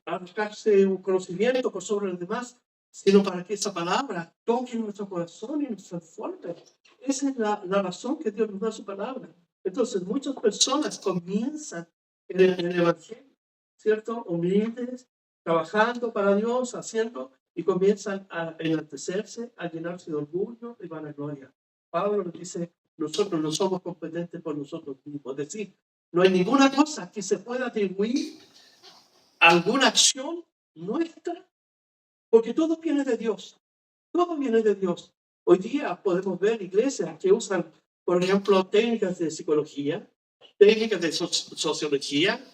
arrojarse un conocimiento por sobre los demás, sino para que esa palabra toque nuestro corazón y nos transforme. Esa es la razón que Dios nos da su palabra. Entonces, muchas personas comienzan en el Evangelio, ¿cierto? Humildes, trabajando para Dios, haciendo, y comienzan a enaltecerse, a llenarse de orgullo y vanagloria. Pablo nos dice, nosotros no somos competentes por nosotros mismos. Es decir, no hay ninguna cosa que se pueda atribuir a alguna acción nuestra, porque todo viene de Dios. Todo viene de Dios. Hoy día podemos ver iglesias que usan, por ejemplo, técnicas de psicología, técnicas de sociología,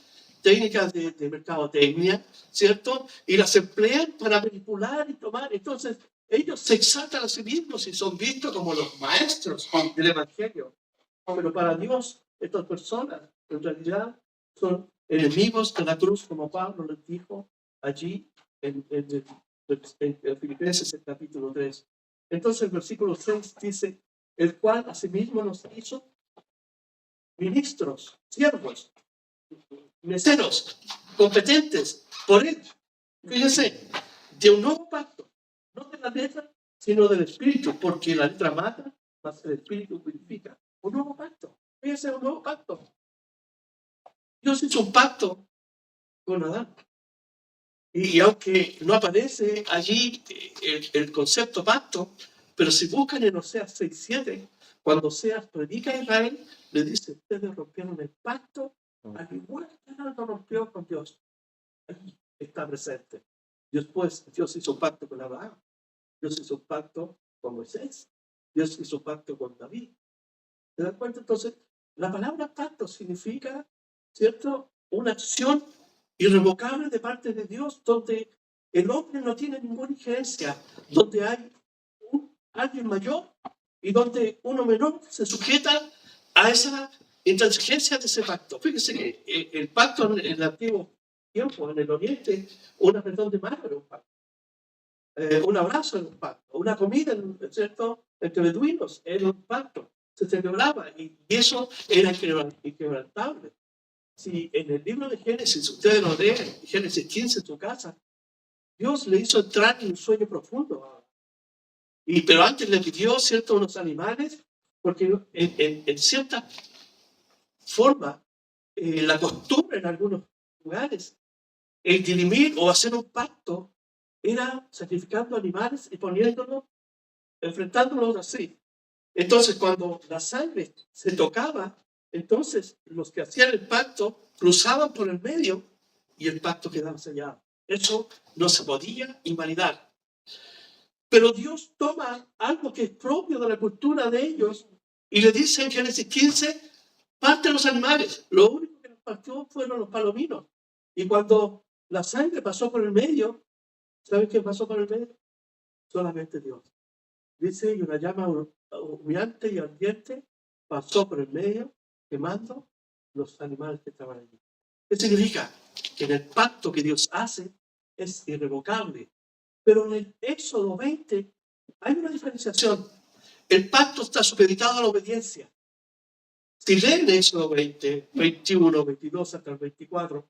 técnicas de mercadotecnia, ¿cierto? Y las emplean para manipular y tomar. Entonces, ellos se exaltan a sí mismos y son vistos como los maestros del Evangelio. Pero para Dios, estas personas en realidad son enemigos de la cruz, como Pablo les dijo allí en Filipenses, el capítulo 3. Entonces el versículo 6 dice, el cual asimismo nos hizo ministros, siervos, meseros, competentes por él. Fíjense, de un nuevo pacto, no de la letra, sino del espíritu, porque la letra mata, mas el espíritu purifica. Un nuevo pacto, fíjense, un nuevo pacto. Dios hizo un pacto con Adán. Y aunque no aparece allí el concepto pacto, pero si buscan en Oseas 6:7, cuando Oseas predica a Israel, le dice, ustedes rompieron el pacto, al igual que Adán lo rompió con Dios. Ahí está presente. Después Dios hizo un pacto con Abraham, Dios hizo un pacto con Moisés, Dios hizo un pacto con David. ¿Se dan cuenta? Entonces, la palabra pacto significa, ¿cierto?, una acción irrevocable de parte de Dios, donde el hombre no tiene ninguna injerencia, donde hay alguien mayor y donde uno menor se sujeta a esa intransigencia de ese pacto. Fíjense que el pacto en el antiguo tiempo, en el oriente, una perdón de mano era un pacto. Un abrazo era un pacto, una comida, ¿cierto?, entre beduinos era un pacto, se celebraba y eso era inquebrantable. Si en el libro de Génesis, ustedes lo leen, Génesis 15 en su casa, Dios le hizo entrar en un sueño profundo. Pero antes le pidió, ¿cierto?, unos animales, porque en cierta forma, la costumbre en algunos lugares, el dirimir o hacer un pacto era sacrificando animales y poniéndolos, enfrentándolos así. Entonces, cuando la sangre se tocaba, entonces los que hacían el pacto cruzaban por el medio y el pacto quedaba sellado. Eso no se podía invalidar. Pero Dios toma algo que es propio de la cultura de ellos y le dice en Génesis 15, parte los animales. Lo único que nos partió fueron los palominos. Y cuando la sangre pasó por el medio, ¿saben qué pasó por el medio? Solamente Dios. Dice, y una llama humeante y ardiente pasó por el medio, quemando los animales que estaban allí. ¿Qué significa? Que en el pacto que Dios hace es irrevocable. Pero en el Éxodo 20 hay una diferenciación. El pacto está supeditado a la obediencia. Si leen Éxodo 20, 21, 22 hasta el 24,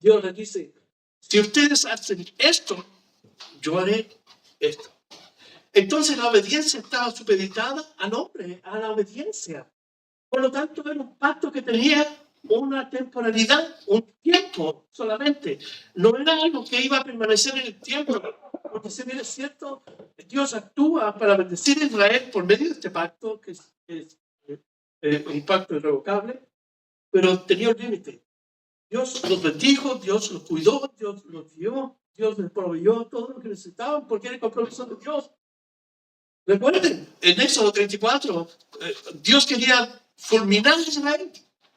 Dios les dice, si ustedes hacen esto, yo haré esto. Entonces la obediencia estaba supeditada al hombre, a la obediencia. Por lo tanto, era un pacto que tenía una temporalidad, un tiempo solamente. No era algo que iba a permanecer en el tiempo. Porque si bien es cierto, Dios actúa para bendecir a Israel por medio de este pacto, que es un pacto irrevocable, pero tenía un límite. Dios los bendijo, Dios los cuidó, Dios los dio, Dios les proveyó todo lo que necesitaban porque era el compromiso de Dios. Recuerden, en Éxodo 34, Dios quería fulminar a Israel.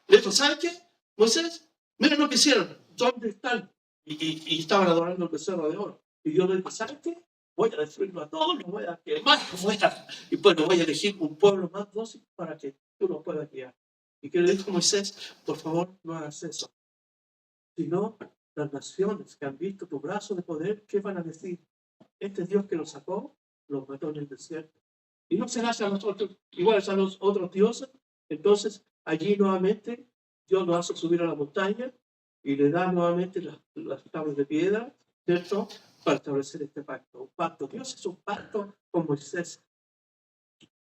Le dijo, ¿saben qué? Moisés, miren lo que hicieron. ¿Dónde están? Y estaban adorando el becerro de oro. Y Dios le dijo, ¿saben qué? Voy a destruirlo a todos, los voy a quemar, y bueno, voy a elegir un pueblo más dócil para que tú los puedas guiar. ¿Y qué le dijo Moisés? Por favor, no hagas eso. Si no, las naciones que han visto tu brazo de poder, ¿qué van a decir? Este Dios que los sacó, los mató en el desierto. Y no serás a nosotros iguales a los otros dioses. Entonces, allí nuevamente, Dios lo hace subir a la montaña y le da nuevamente las tablas de piedra, ¿cierto? Para establecer este pacto. Un pacto. Dios hizo un pacto con Moisés.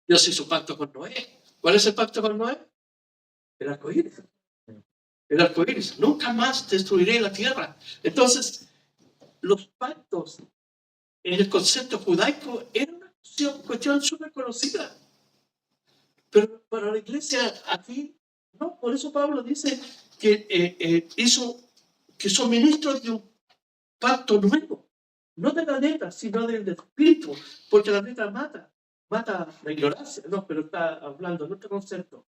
Dios hizo un pacto con Noé. ¿Cuál es el pacto con Noé? El arco iris. El arco iris. Nunca más destruiré la tierra. Entonces, los pactos en el concepto judaico era una cuestión súper conocida. Pero para la iglesia aquí, no. Por eso Pablo dice que que son ministros de un pacto nuevo. No de la letra, sino del espíritu. Porque la letra mata la ignorancia. No, pero está hablando de otro concepto.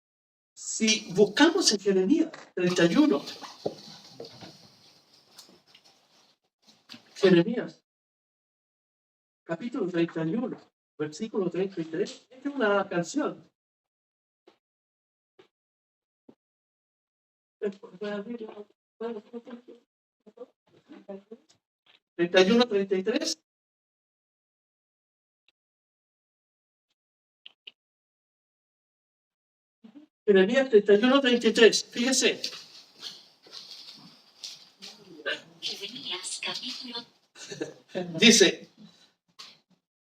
Si buscamos en Jeremías 31, Jeremías, capítulo 31, versículo 33, es una canción. 31, 33. Jeremías 31, 33. Fíjese. Jeremías, capítulo. Dice,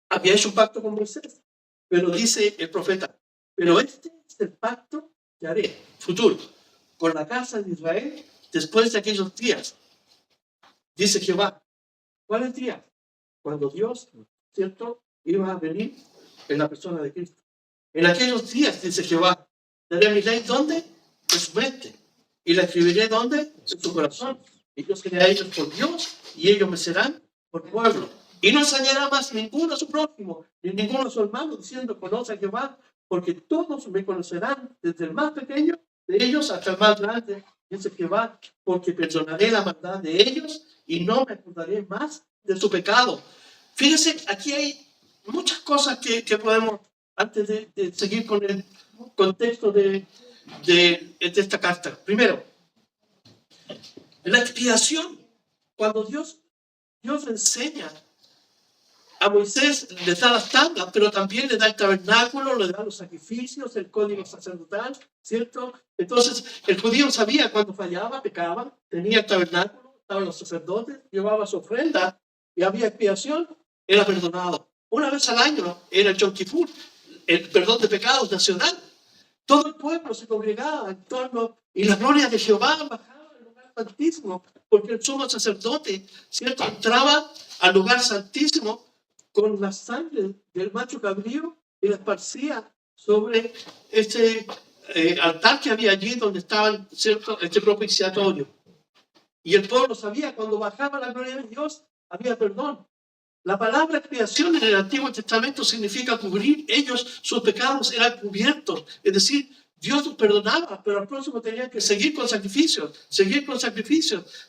había hecho un pacto con Moisés, pero dice el profeta, pero este es el pacto que haré, futuro, con la casa de Israel después de aquellos días. Dice Jehová, ¿cuál es el día? Cuando Dios, ¿cierto?, iba a venir en la persona de Cristo. En aquellos días, dice Jehová, daré mi ley, ¿dónde? En su mente. Y la escribiré, ¿dónde? En su corazón. Y yo seré a ellos por Dios, y ellos me serán por pueblo. Y no enseñará más ninguno a su prójimo, ni ninguno a su hermano, diciendo, conoce a Jehová, porque todos me conocerán, desde el más pequeño de ellos hasta el más grande, dice Jehová, porque perdonaré la maldad de ellos, y no me acordaré más de su pecado. Fíjense, aquí hay muchas cosas que podemos, antes de seguir con el contexto de esta carta. Primero, la expiación. Cuando Dios enseña a Moisés, le da las tablas, pero también le da el tabernáculo, le da los sacrificios, el código sacerdotal, ¿cierto? Entonces, el judío sabía cuando fallaba, pecaba, tenía el tabernáculo, estaban los sacerdotes, llevaba su ofrenda y había expiación, era perdonado. Una vez al año era el Yom Kippur, el perdón de pecados nacional. Todo el pueblo se congregaba en torno y la gloria de Jehová bajaba al lugar santísimo, porque el sumo sacerdote, ¿cierto?, entraba al lugar santísimo con la sangre del macho cabrío y la esparcía sobre este altar que había allí donde estaba, ¿cierto?, este propiciatorio. Y el pueblo sabía, cuando bajaba la gloria de Dios, había perdón. La palabra expiación en el Antiguo Testamento significa cubrir. Ellos, sus pecados eran cubiertos. Es decir, Dios los perdonaba, pero al próximo tenían que seguir con sacrificios.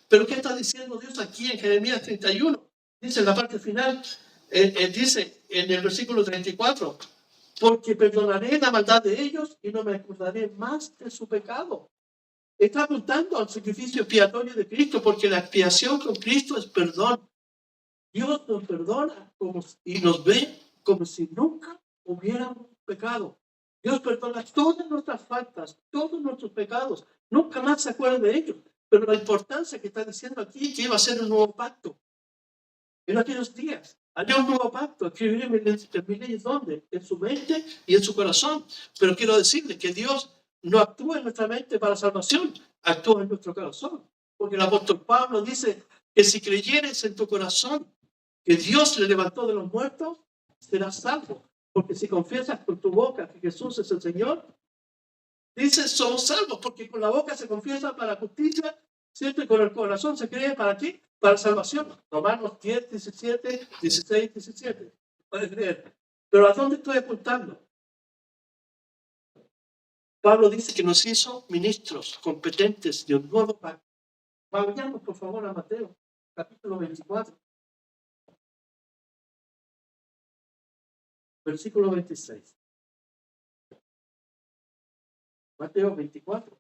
Pero ¿qué está diciendo Dios aquí en Jeremías 31? Dice en la parte final, dice en el versículo 34, porque perdonaré la maldad de ellos y no me acordaré más de su pecado. Está apuntando al sacrificio expiatorio de Cristo, porque la expiación con Cristo es perdón. Dios nos perdona y nos ve como si nunca hubiéramos pecado. Dios perdona todas nuestras faltas, todos nuestros pecados. Nunca más se acuerda de ellos. Pero la importancia que está diciendo aquí, que iba a ser un nuevo pacto. En aquellos días, había un nuevo pacto. Escribir mis leyes, ¿dónde? En su mente y en su corazón. Pero quiero decirle que Dios no actúa en nuestra mente para salvación, actúa en nuestro corazón. Porque el apóstol Pablo dice que si creyeres en tu corazón que Dios le levantó de los muertos, serás salvo. Porque si confiesas con tu boca que Jesús es el Señor, dice, somos salvos, porque con la boca se confiesa para justicia, ¿cierto? Y con el corazón se cree para qué? Para salvación. Romanos 10, 17, 16, 17. Puedes creer. Pero ¿a dónde estoy apuntando? Pablo dice que nos hizo ministros competentes de un nuevo pacto. Vayamos, por favor, a Mateo, capítulo 24, versículo 26. Mateo 24.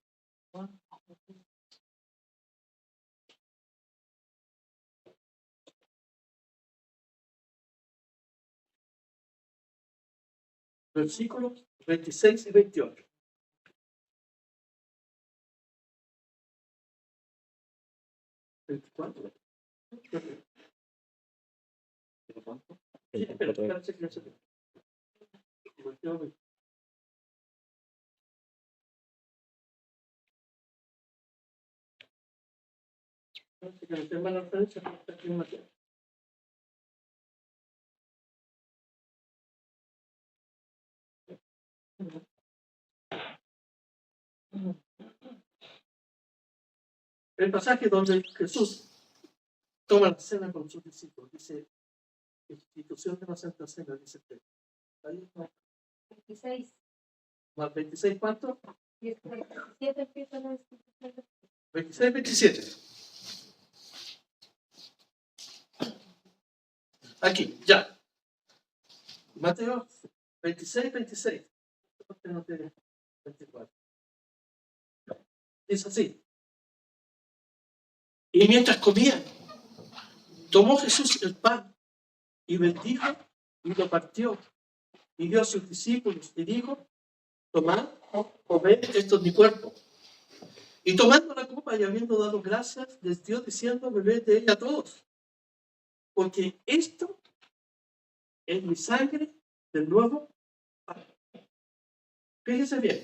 Versículos 26 y 28. ¿24? El pasaje donde Jesús toma la cena con sus discípulos, dice, institución de la Santa Cena, dice usted. Ahí no. 26. ¿Más 26 cuánto? 17 empieza la institución. 26, 27. Aquí, ya. Mateo 26, 26. No tiene 24. Es así. Y mientras comían, tomó Jesús el pan y bendijo y lo partió y dio a sus discípulos y dijo, tomad, comed, esto es mi cuerpo. Y tomando la copa y habiendo dado gracias, les dio diciendo, bebed de ella todos, porque esto es mi sangre del nuevo pacto. Fíjense bien,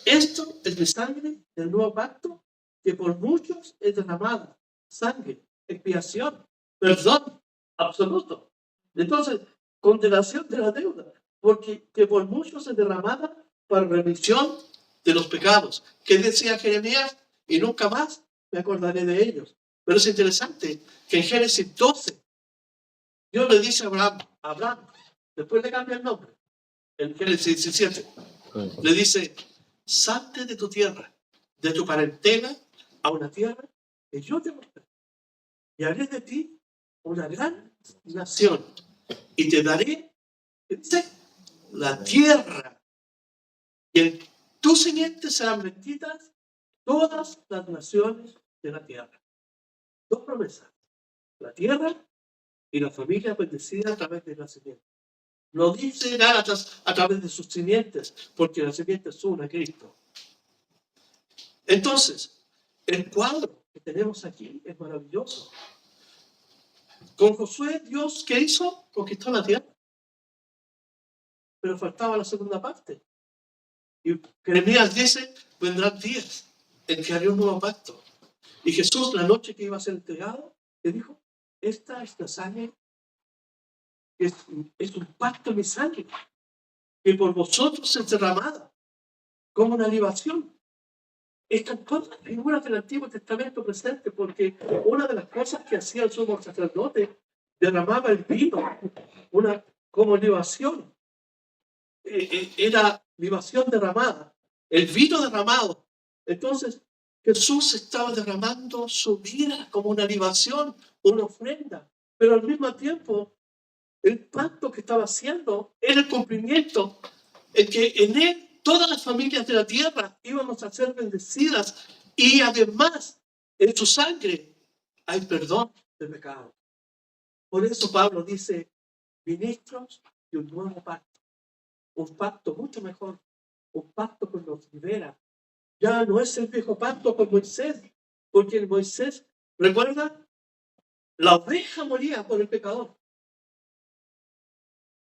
esto es mi sangre del nuevo pacto, que por muchos es derramada, sangre, expiación, perdón absoluto. Entonces, condenación de la deuda, porque que por muchos es derramada para remisión de los pecados. ¿Qué decía Jeremías? Y nunca más me acordaré de ellos. Pero es interesante que en Génesis 12, Dios le dice a Abraham, después le cambia el nombre, en Génesis 17, le dice, salte de tu tierra, de tu parentela, a una tierra que yo te mostraré, y haré de ti una gran nación, y te daré, ¿qué dice? La tierra, y en tu simiente serán benditas todas las naciones de la tierra. Dos promesas, la tierra y la familia bendecida a través de la simiente. No dice Gálatas a través de sus simientes, porque la simiente es una, Cristo. Entonces, el cuadro que tenemos aquí es maravilloso. Con Josué, Dios, ¿qué hizo? Conquistó la tierra. Pero faltaba la segunda parte. Y Jeremías dice, vendrán días en que haré un nuevo pacto. Y Jesús, la noche que iba a ser entregado, le dijo, esta es la sangre, es un pacto de mi sangre, que por vosotros es derramada, como una libación. Están todas las figuras del Antiguo Testamento presentes, porque una de las cosas que hacía el sumo sacerdote, derramaba el vino, como libación. Era libación derramada, el vino derramado. Entonces, Jesús estaba derramando su vida como una libación, una ofrenda, pero al mismo tiempo, el pacto que estaba haciendo era el cumplimiento, en que en él todas las familias de la tierra íbamos a ser bendecidas y además en su sangre hay perdón de pecado. Por eso Pablo dice, ministros de un nuevo pacto, un pacto mucho mejor, un pacto que nos libera. Ya no es el viejo pacto con Moisés, Porque Moisés, ¿recuerda? La oveja moría por el pecador.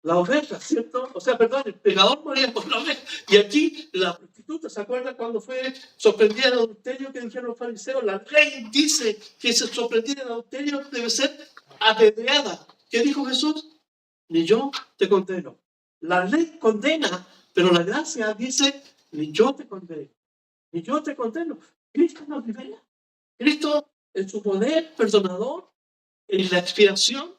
La oveja, ¿cierto? O sea, perdón, el pecador moría por la oveja. Y aquí la prostituta, ¿se acuerdan cuando fue sorprendida en adulterio que dijeron los fariseos? La ley dice que se sorprendida en adulterio debe ser apedreada. ¿Qué dijo Jesús? Ni yo te condeno. La ley condena, pero la gracia dice, ni yo te condeno. Ni yo te condeno. Cristo nos libera. Cristo, en su poder perdonador, en la expiación,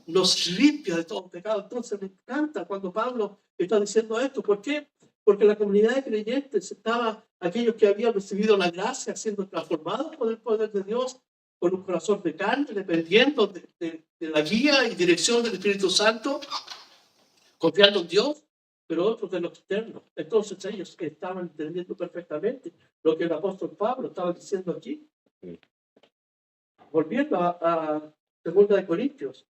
nos limpia de todo pecado. Entonces me encanta cuando Pablo está diciendo esto. ¿Por qué? Porque la comunidad de creyentes estaba, aquellos que habían recibido la gracia, siendo transformados por el poder de Dios, con un corazón de carne, dependiendo de la guía y dirección del Espíritu Santo, confiando en Dios, pero otros de lo externo. Entonces ellos estaban entendiendo perfectamente lo que el apóstol Pablo estaba diciendo aquí. Volviendo a 2 de Corintios.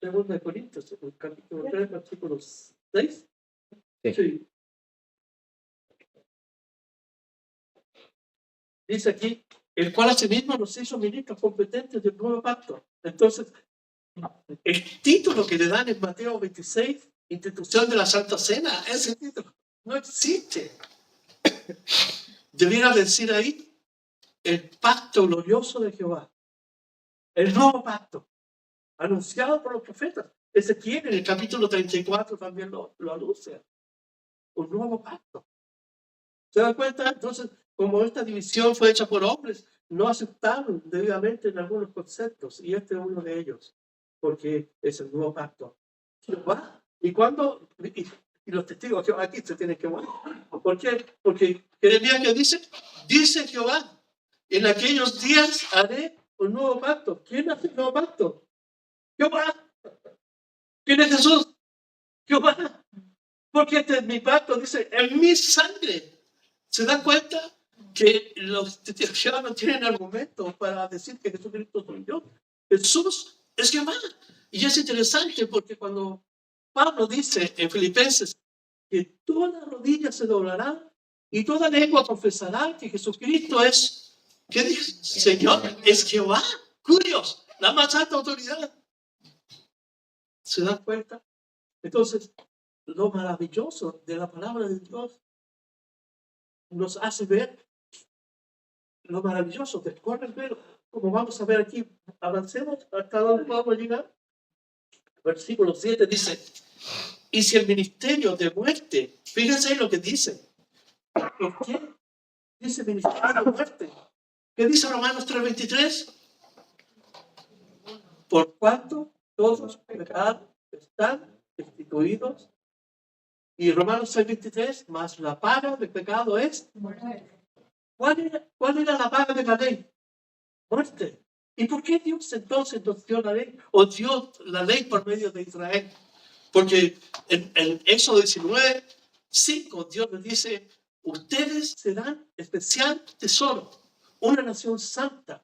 2 de Corintios, el capítulo 3, versículo 6. Sí. Dice aquí, el cual asimismo nos hizo ministros competentes del nuevo pacto. Entonces, el título que le dan en Mateo 26, institución de la Santa Cena, ese título no existe. Debiera decir ahí, el pacto glorioso de Jehová. El nuevo pacto, anunciado por los profetas. Ezequiel en el capítulo 34 también lo anuncia. Un nuevo pacto. ¿Se dan cuenta? Entonces, como esta división fue hecha por hombres, no aceptaron debidamente en algunos conceptos, y este es uno de ellos, porque es el nuevo pacto. Jehová, y cuando, y los testigos de Jehová aquí se tienen que morir. ¿Por qué? Porque Jeremías que dice Jehová, en aquellos días haré un nuevo pacto. ¿Quién hace el nuevo pacto? Jehová. ¿Quién es Jesús? Jehová. Porque este es mi pacto, dice, en mi sangre. ¿Se dan cuenta que los testigos no tienen argumentos para decir que Jesucristo soy yo? Jesús es Jehová. Y es interesante porque cuando Pablo dice en Filipenses que toda rodilla se doblará y toda lengua confesará que Jesucristo es, ¿qué dice? Señor, es Jehová. Curios, la más alta autoridad. ¿Se dan cuenta? Entonces, lo maravilloso de la palabra de Dios nos hace ver lo maravilloso, descorre el velo, como vamos a ver aquí. Avancemos hasta donde podamos llegar. Versículo 7 dice, y si el ministerio de muerte, fíjense lo que dice. ¿Por qué dice ministerio de muerte? ¿Qué dice Romanos 3:23? Por cuanto todos los pecados están destituidos. Y Romanos 6:23, más la paga del pecado es muerte. ¿Cuál era la paga de la ley? Muerte. ¿Y por qué Dios entonces nos dio la ley? O dio la ley por medio de Israel. Porque en Éxodo 19:5 Dios les dice, ustedes serán especial tesoro, una nación santa,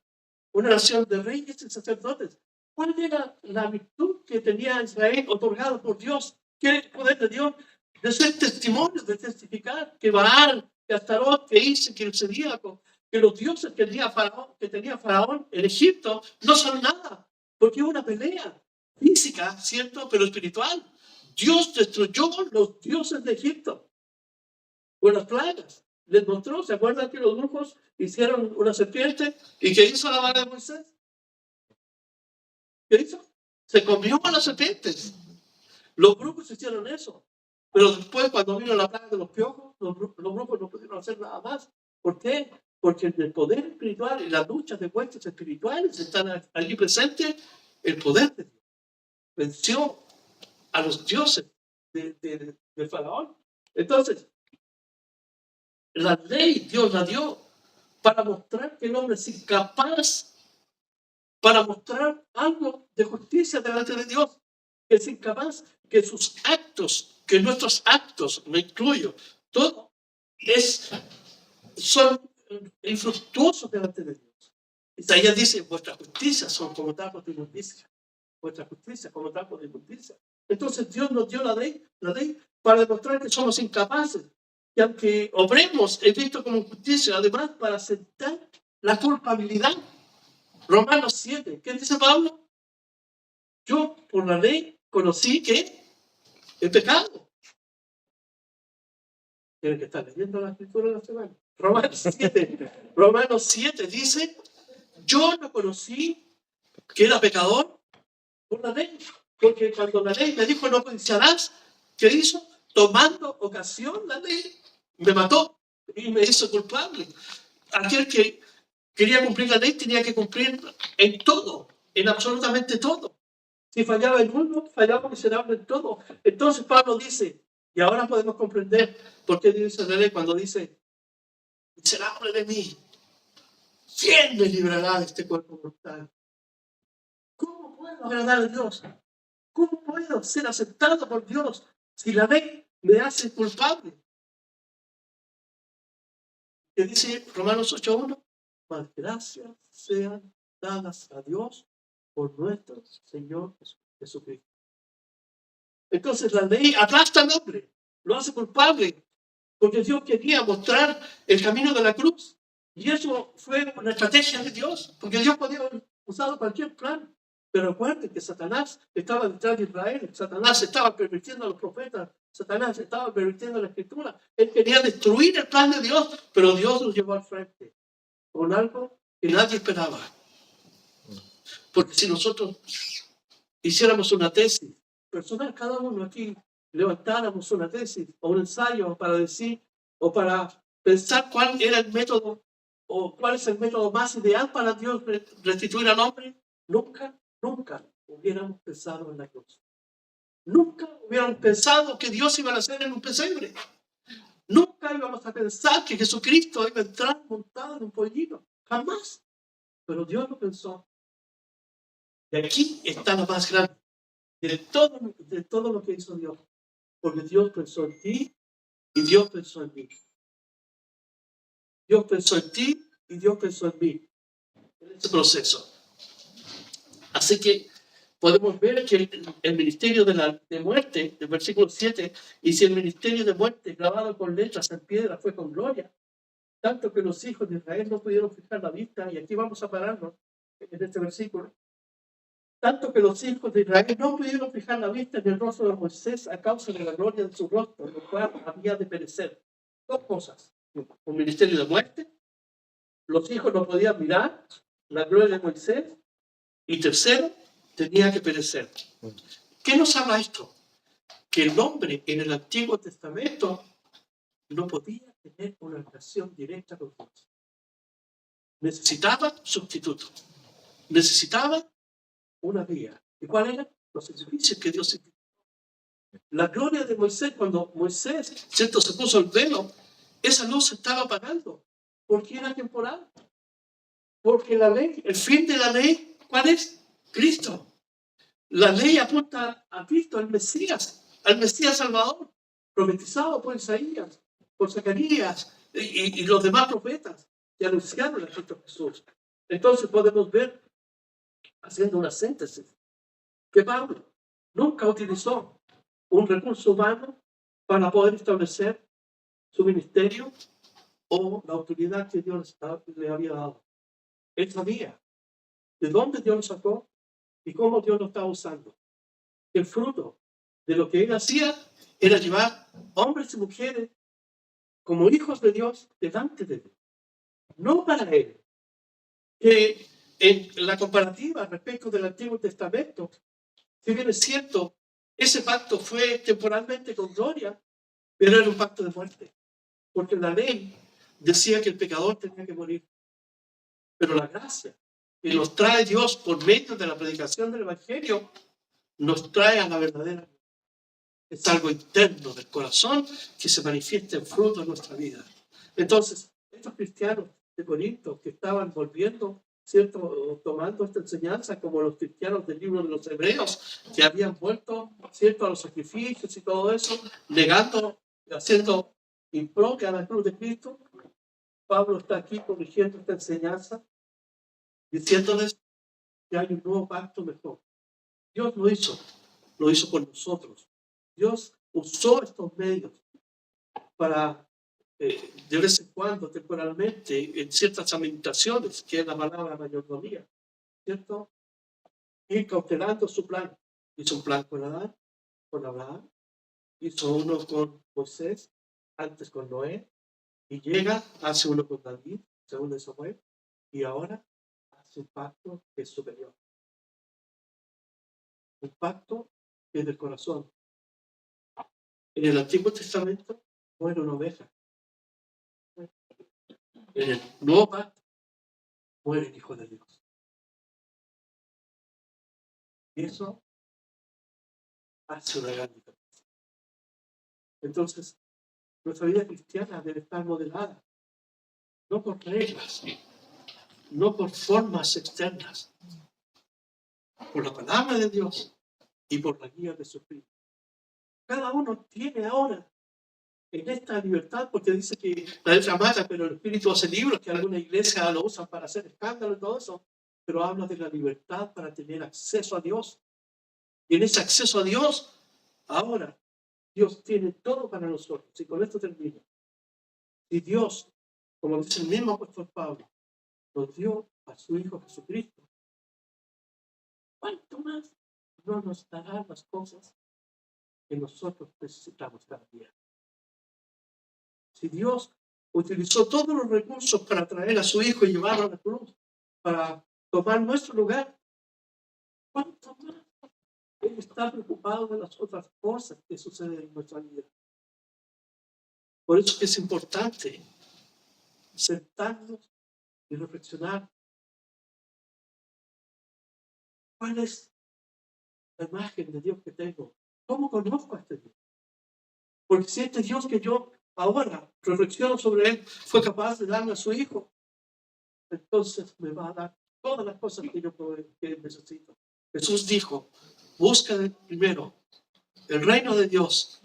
una nación de reyes y sacerdotes. ¿Cuál era la virtud que tenía Israel otorgada por Dios? ¿Qué era el poder de Dios? De ser testimonio, de testificar que Baal, que Astarot, que Isis, que el Siríaco, que los dioses que tenía Faraón en Egipto no son nada, porque es una pelea física, ¿cierto? Pero espiritual. Dios destruyó los dioses de Egipto con las plagas. Les mostró, ¿se acuerdan que los brujos hicieron una serpiente? ¿Y qué hizo la vara de Moisés? ¿Qué hizo? Se comió a las serpientes. Los brujos hicieron eso. Pero después, cuando vino la plaga de los piojos, los brujos no pudieron hacer nada más. ¿Por qué? Porque en el poder espiritual y las luchas de huestes espirituales están allí presentes el poder de Dios. Venció a los dioses de Faraón. Entonces, la ley Dios la dio para mostrar que el hombre es incapaz, para mostrar algo de justicia delante de Dios, que es incapaz, que sus actos, que nuestros actos, me incluyo, todo son infructuosos delante de Dios. Isaías dice, vuestras justicias son como trapos de inmundicia. Vuestra justicia como trapos de inmundicia. Entonces Dios nos dio la ley para demostrar que somos incapaces. que aunque obremos, es visto como justicia, además para aceptar la culpabilidad. Romanos 7, ¿qué dice Pablo? Yo por la ley conocí que el pecado. Tienen que estar leyendo la escritura de la semana. Romanos 7 dice, yo no conocí que era pecador por la ley, porque cuando la ley me dijo no codiciarás, ¿qué hizo? Tomando ocasión la ley, me mató y me hizo culpable. Aquel que quería cumplir la ley tenía que cumplir en todo, en absolutamente todo. Si fallaba en uno, fallaba miserable en todo. Entonces Pablo dice, y ahora podemos comprender por qué dice la ley cuando dice, miserable de mí, ¿quién me librará de este cuerpo mortal? ¿Cómo puedo agradar a Dios? ¿Cómo puedo ser aceptado por Dios si la ley me hace culpable? ¿Qué dice Romanos 8:1? Mas gracias sean dadas a Dios por nuestro Señor Jesucristo. Entonces la ley aplasta al hombre, lo hace culpable, porque Dios quería mostrar el camino de la cruz. Y eso fue una estrategia de Dios, porque Dios podía haber usado cualquier plan. Pero recuerden que Satanás estaba detrás de Israel, Satanás estaba pervirtiendo a los profetas, Satanás estaba pervirtiendo la escritura. Él quería destruir el plan de Dios, pero Dios lo llevó al frente con algo que nadie esperaba. Porque si nosotros hiciéramos una tesis personal, cada uno aquí levantáramos una tesis o un ensayo para decir o para pensar cuál era el método o cuál es el método más ideal para Dios restituir al hombre, nunca hubiéramos pensado en la cruz. Nunca hubiéramos pensado que Dios iba a nacer en un pesebre. Nunca íbamos a pensar que Jesucristo iba a entrar montado en un pollino. Jamás. Pero Dios lo pensó. Y aquí está lo más grande de todo lo que hizo Dios. Porque Dios pensó en ti y Dios pensó en mí. Dios pensó en ti y Dios pensó en mí. En este proceso. Así que podemos ver que el ministerio de muerte, del versículo 7, y si el ministerio de muerte grabado con letras en piedra fue con gloria, tanto que los hijos de Israel no pudieron fijar la vista, y aquí vamos a pararnos en este versículo, tanto que los hijos de Israel no pudieron fijar la vista en el rostro de Moisés a causa de la gloria de su rostro, lo cual había de perecer. Dos cosas, un ministerio de muerte, los hijos no podían mirar la gloria de Moisés, y tercero, tenía que perecer. ¿Qué nos habla esto? Que el hombre en el Antiguo Testamento no podía tener una relación directa con Dios. Necesitaba sustituto. Necesitaba una vía. ¿Y cuál era? Los sacrificios que Dios hizo. La gloria de Moisés, cuando Moisés, ¿cierto?, se puso el velo, esa luz se estaba apagando. ¿Por qué era temporal? Porque la ley, el fin de la ley, ¿cuál es? Cristo. La ley apunta a Cristo, al Mesías Salvador, profetizado por Isaías, por Zacarías y los demás profetas que anunciaron a Cristo Jesús. Entonces podemos ver, haciendo una síntesis, que Pablo nunca utilizó un recurso humano para poder establecer su ministerio o la autoridad que Dios le había dado. Él sabía de dónde Dios lo sacó y cómo Dios lo estaba usando. El fruto de lo que él hacía era llevar hombres y mujeres como hijos de Dios delante de él. No para él. Que en la comparativa respecto del Antiguo Testamento, si bien es cierto, ese pacto fue temporalmente con gloria, pero era un pacto de muerte. Porque la ley decía que el pecador tenía que morir. Pero la gracia que nos trae Dios por medio de la predicación del Evangelio nos trae a la verdadera. Es algo interno del corazón que se manifiesta en fruto de nuestra vida. Entonces, estos cristianos de Corinto que estaban volviendo, ¿cierto?, tomando esta enseñanza como los cristianos del libro de los Hebreos, que habían vuelto, ¿cierto?, a los sacrificios y todo eso, negando, haciendo impropia a la cruz de Cristo. Pablo está aquí corrigiendo esta enseñanza, diciéndoles que hay un nuevo pacto mejor. Dios lo hizo por nosotros. Dios usó estos medios para de vez en cuando, temporalmente, en ciertas administraciones, que es la palabra mayordomía, ¿cierto? Ir cautelando su plan. Hizo un plan con Adán, con Abraham, hizo uno con Moisés, antes con Noé, y llega, hace uno con David, segundo de Samuel, y ahora hace un pacto que es superior. Un pacto que es del corazón. En el Antiguo Testamento muere una oveja. En el Nuevo Pacto muere el Hijo de Dios. Y eso hace una gran diferencia. Entonces, nuestra vida cristiana debe estar modelada, no por reglas, no por formas externas, por la palabra de Dios y por la guía de su Espíritu. Cada uno tiene ahora en esta libertad, porque dice que la letra mata, pero el Espíritu hace libros, que alguna iglesia lo usan para hacer escándalo y todo eso, pero habla de la libertad para tener acceso a Dios. Y en ese acceso a Dios, ahora Dios tiene todo para nosotros. Y con esto termino. Y Dios, como dice el mismo apóstol Pablo, nos dio a su Hijo Jesucristo, ¿cuánto más no nos dará las cosas que nosotros necesitamos cada día? Si Dios utilizó todos los recursos para traer a su Hijo y llevarlo a la cruz, para tomar nuestro lugar, ¿cuánto más Él está preocupado de las otras cosas que suceden en nuestra vida? Por eso es importante sentarnos y reflexionar. ¿Cuál es la imagen de Dios que tengo? ¿Cómo conozco a este Dios? Porque si este Dios que yo ahora reflexiono sobre él fue capaz de darme a su Hijo, entonces me va a dar todas las cosas que yo que necesito. Jesús dijo, busca primero el reino de Dios,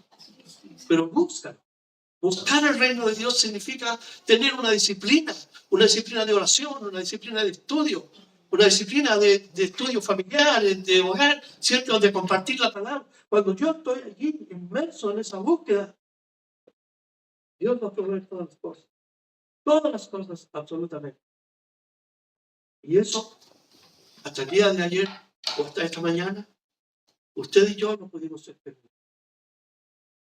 pero búscalo. Buscar el reino de Dios significa tener una disciplina de oración, una disciplina de estudio, una disciplina de estudio familiar, de hogar, ¿cierto? De compartir la palabra. Cuando yo estoy allí inmerso en esa búsqueda, Dios nos provee todas las cosas absolutamente. Y eso, hasta el día de ayer o hasta esta mañana, usted y yo no pudimos ser felices.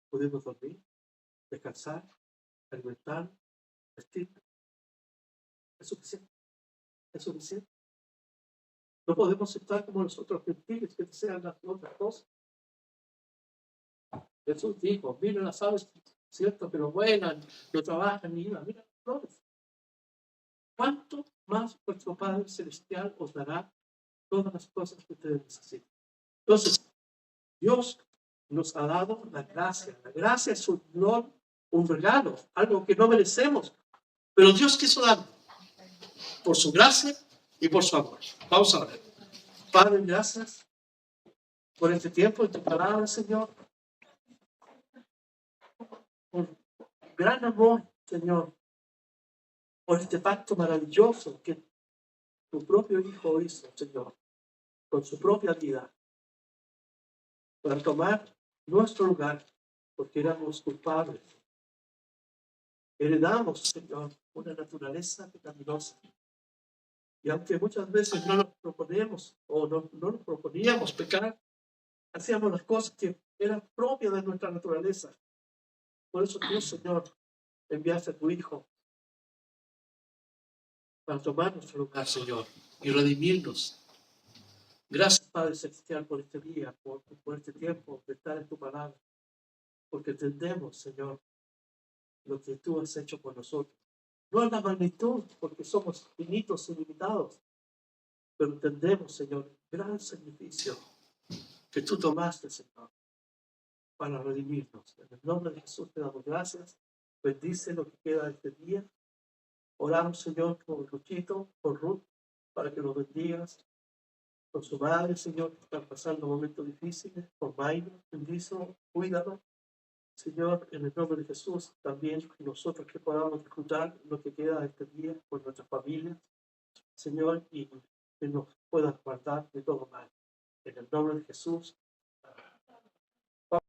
Pudimos dormir, descansar, alimentar, vestir. Es suficiente. Es suficiente. No podemos estar como los otros gentiles que desean las otras cosas. Jesús dijo, miren las aves, cierto, que no vuelan, no trabajan ni nada. Mira las flores. ¿Cuánto más vuestro Padre Celestial os dará todas las cosas que ustedes necesitan? Entonces, Dios nos ha dado la gracia. La gracia es un don, un regalo, algo que no merecemos. Pero Dios quiso dar por su gracia y por su amor. Vamos a ver. Padre, gracias por este tiempo en tu palabra, Señor. Por gran amor, Señor. Por este pacto maravilloso que tu propio Hijo hizo, Señor. Con su propia vida. Para tomar nuestro lugar, porque éramos culpables. Heredamos, Señor, una naturaleza pecaminosa. Y aunque muchas veces no nos proponemos o no nos proponíamos pecar, hacíamos las cosas que eran propias de nuestra naturaleza. Por eso tú, Señor, enviaste a tu Hijo para tomar nuestro lugar, Señor, y redimirnos. Gracias, Padre Celestial, por este día, por este tiempo de estar en tu palabra, porque entendemos, Señor, lo que tú has hecho por nosotros. No en la magnitud, porque somos finitos y limitados, pero entendemos, Señor, el gran sacrificio que tú tomaste, Señor, para redimirnos. En el nombre de Jesús te damos gracias. Bendice lo que queda de este día. Oramos, Señor, por Luchito, por Ruth, para que los bendigas. Por su madre, Señor, que están pasando momentos difíciles. Por Mayra, bendizo, cuídalo. Señor, en el nombre de Jesús, también nosotros que podamos disfrutar lo que queda de este día por nuestra familia, Señor, y que nos puedas guardar de todo mal. En el nombre de Jesús,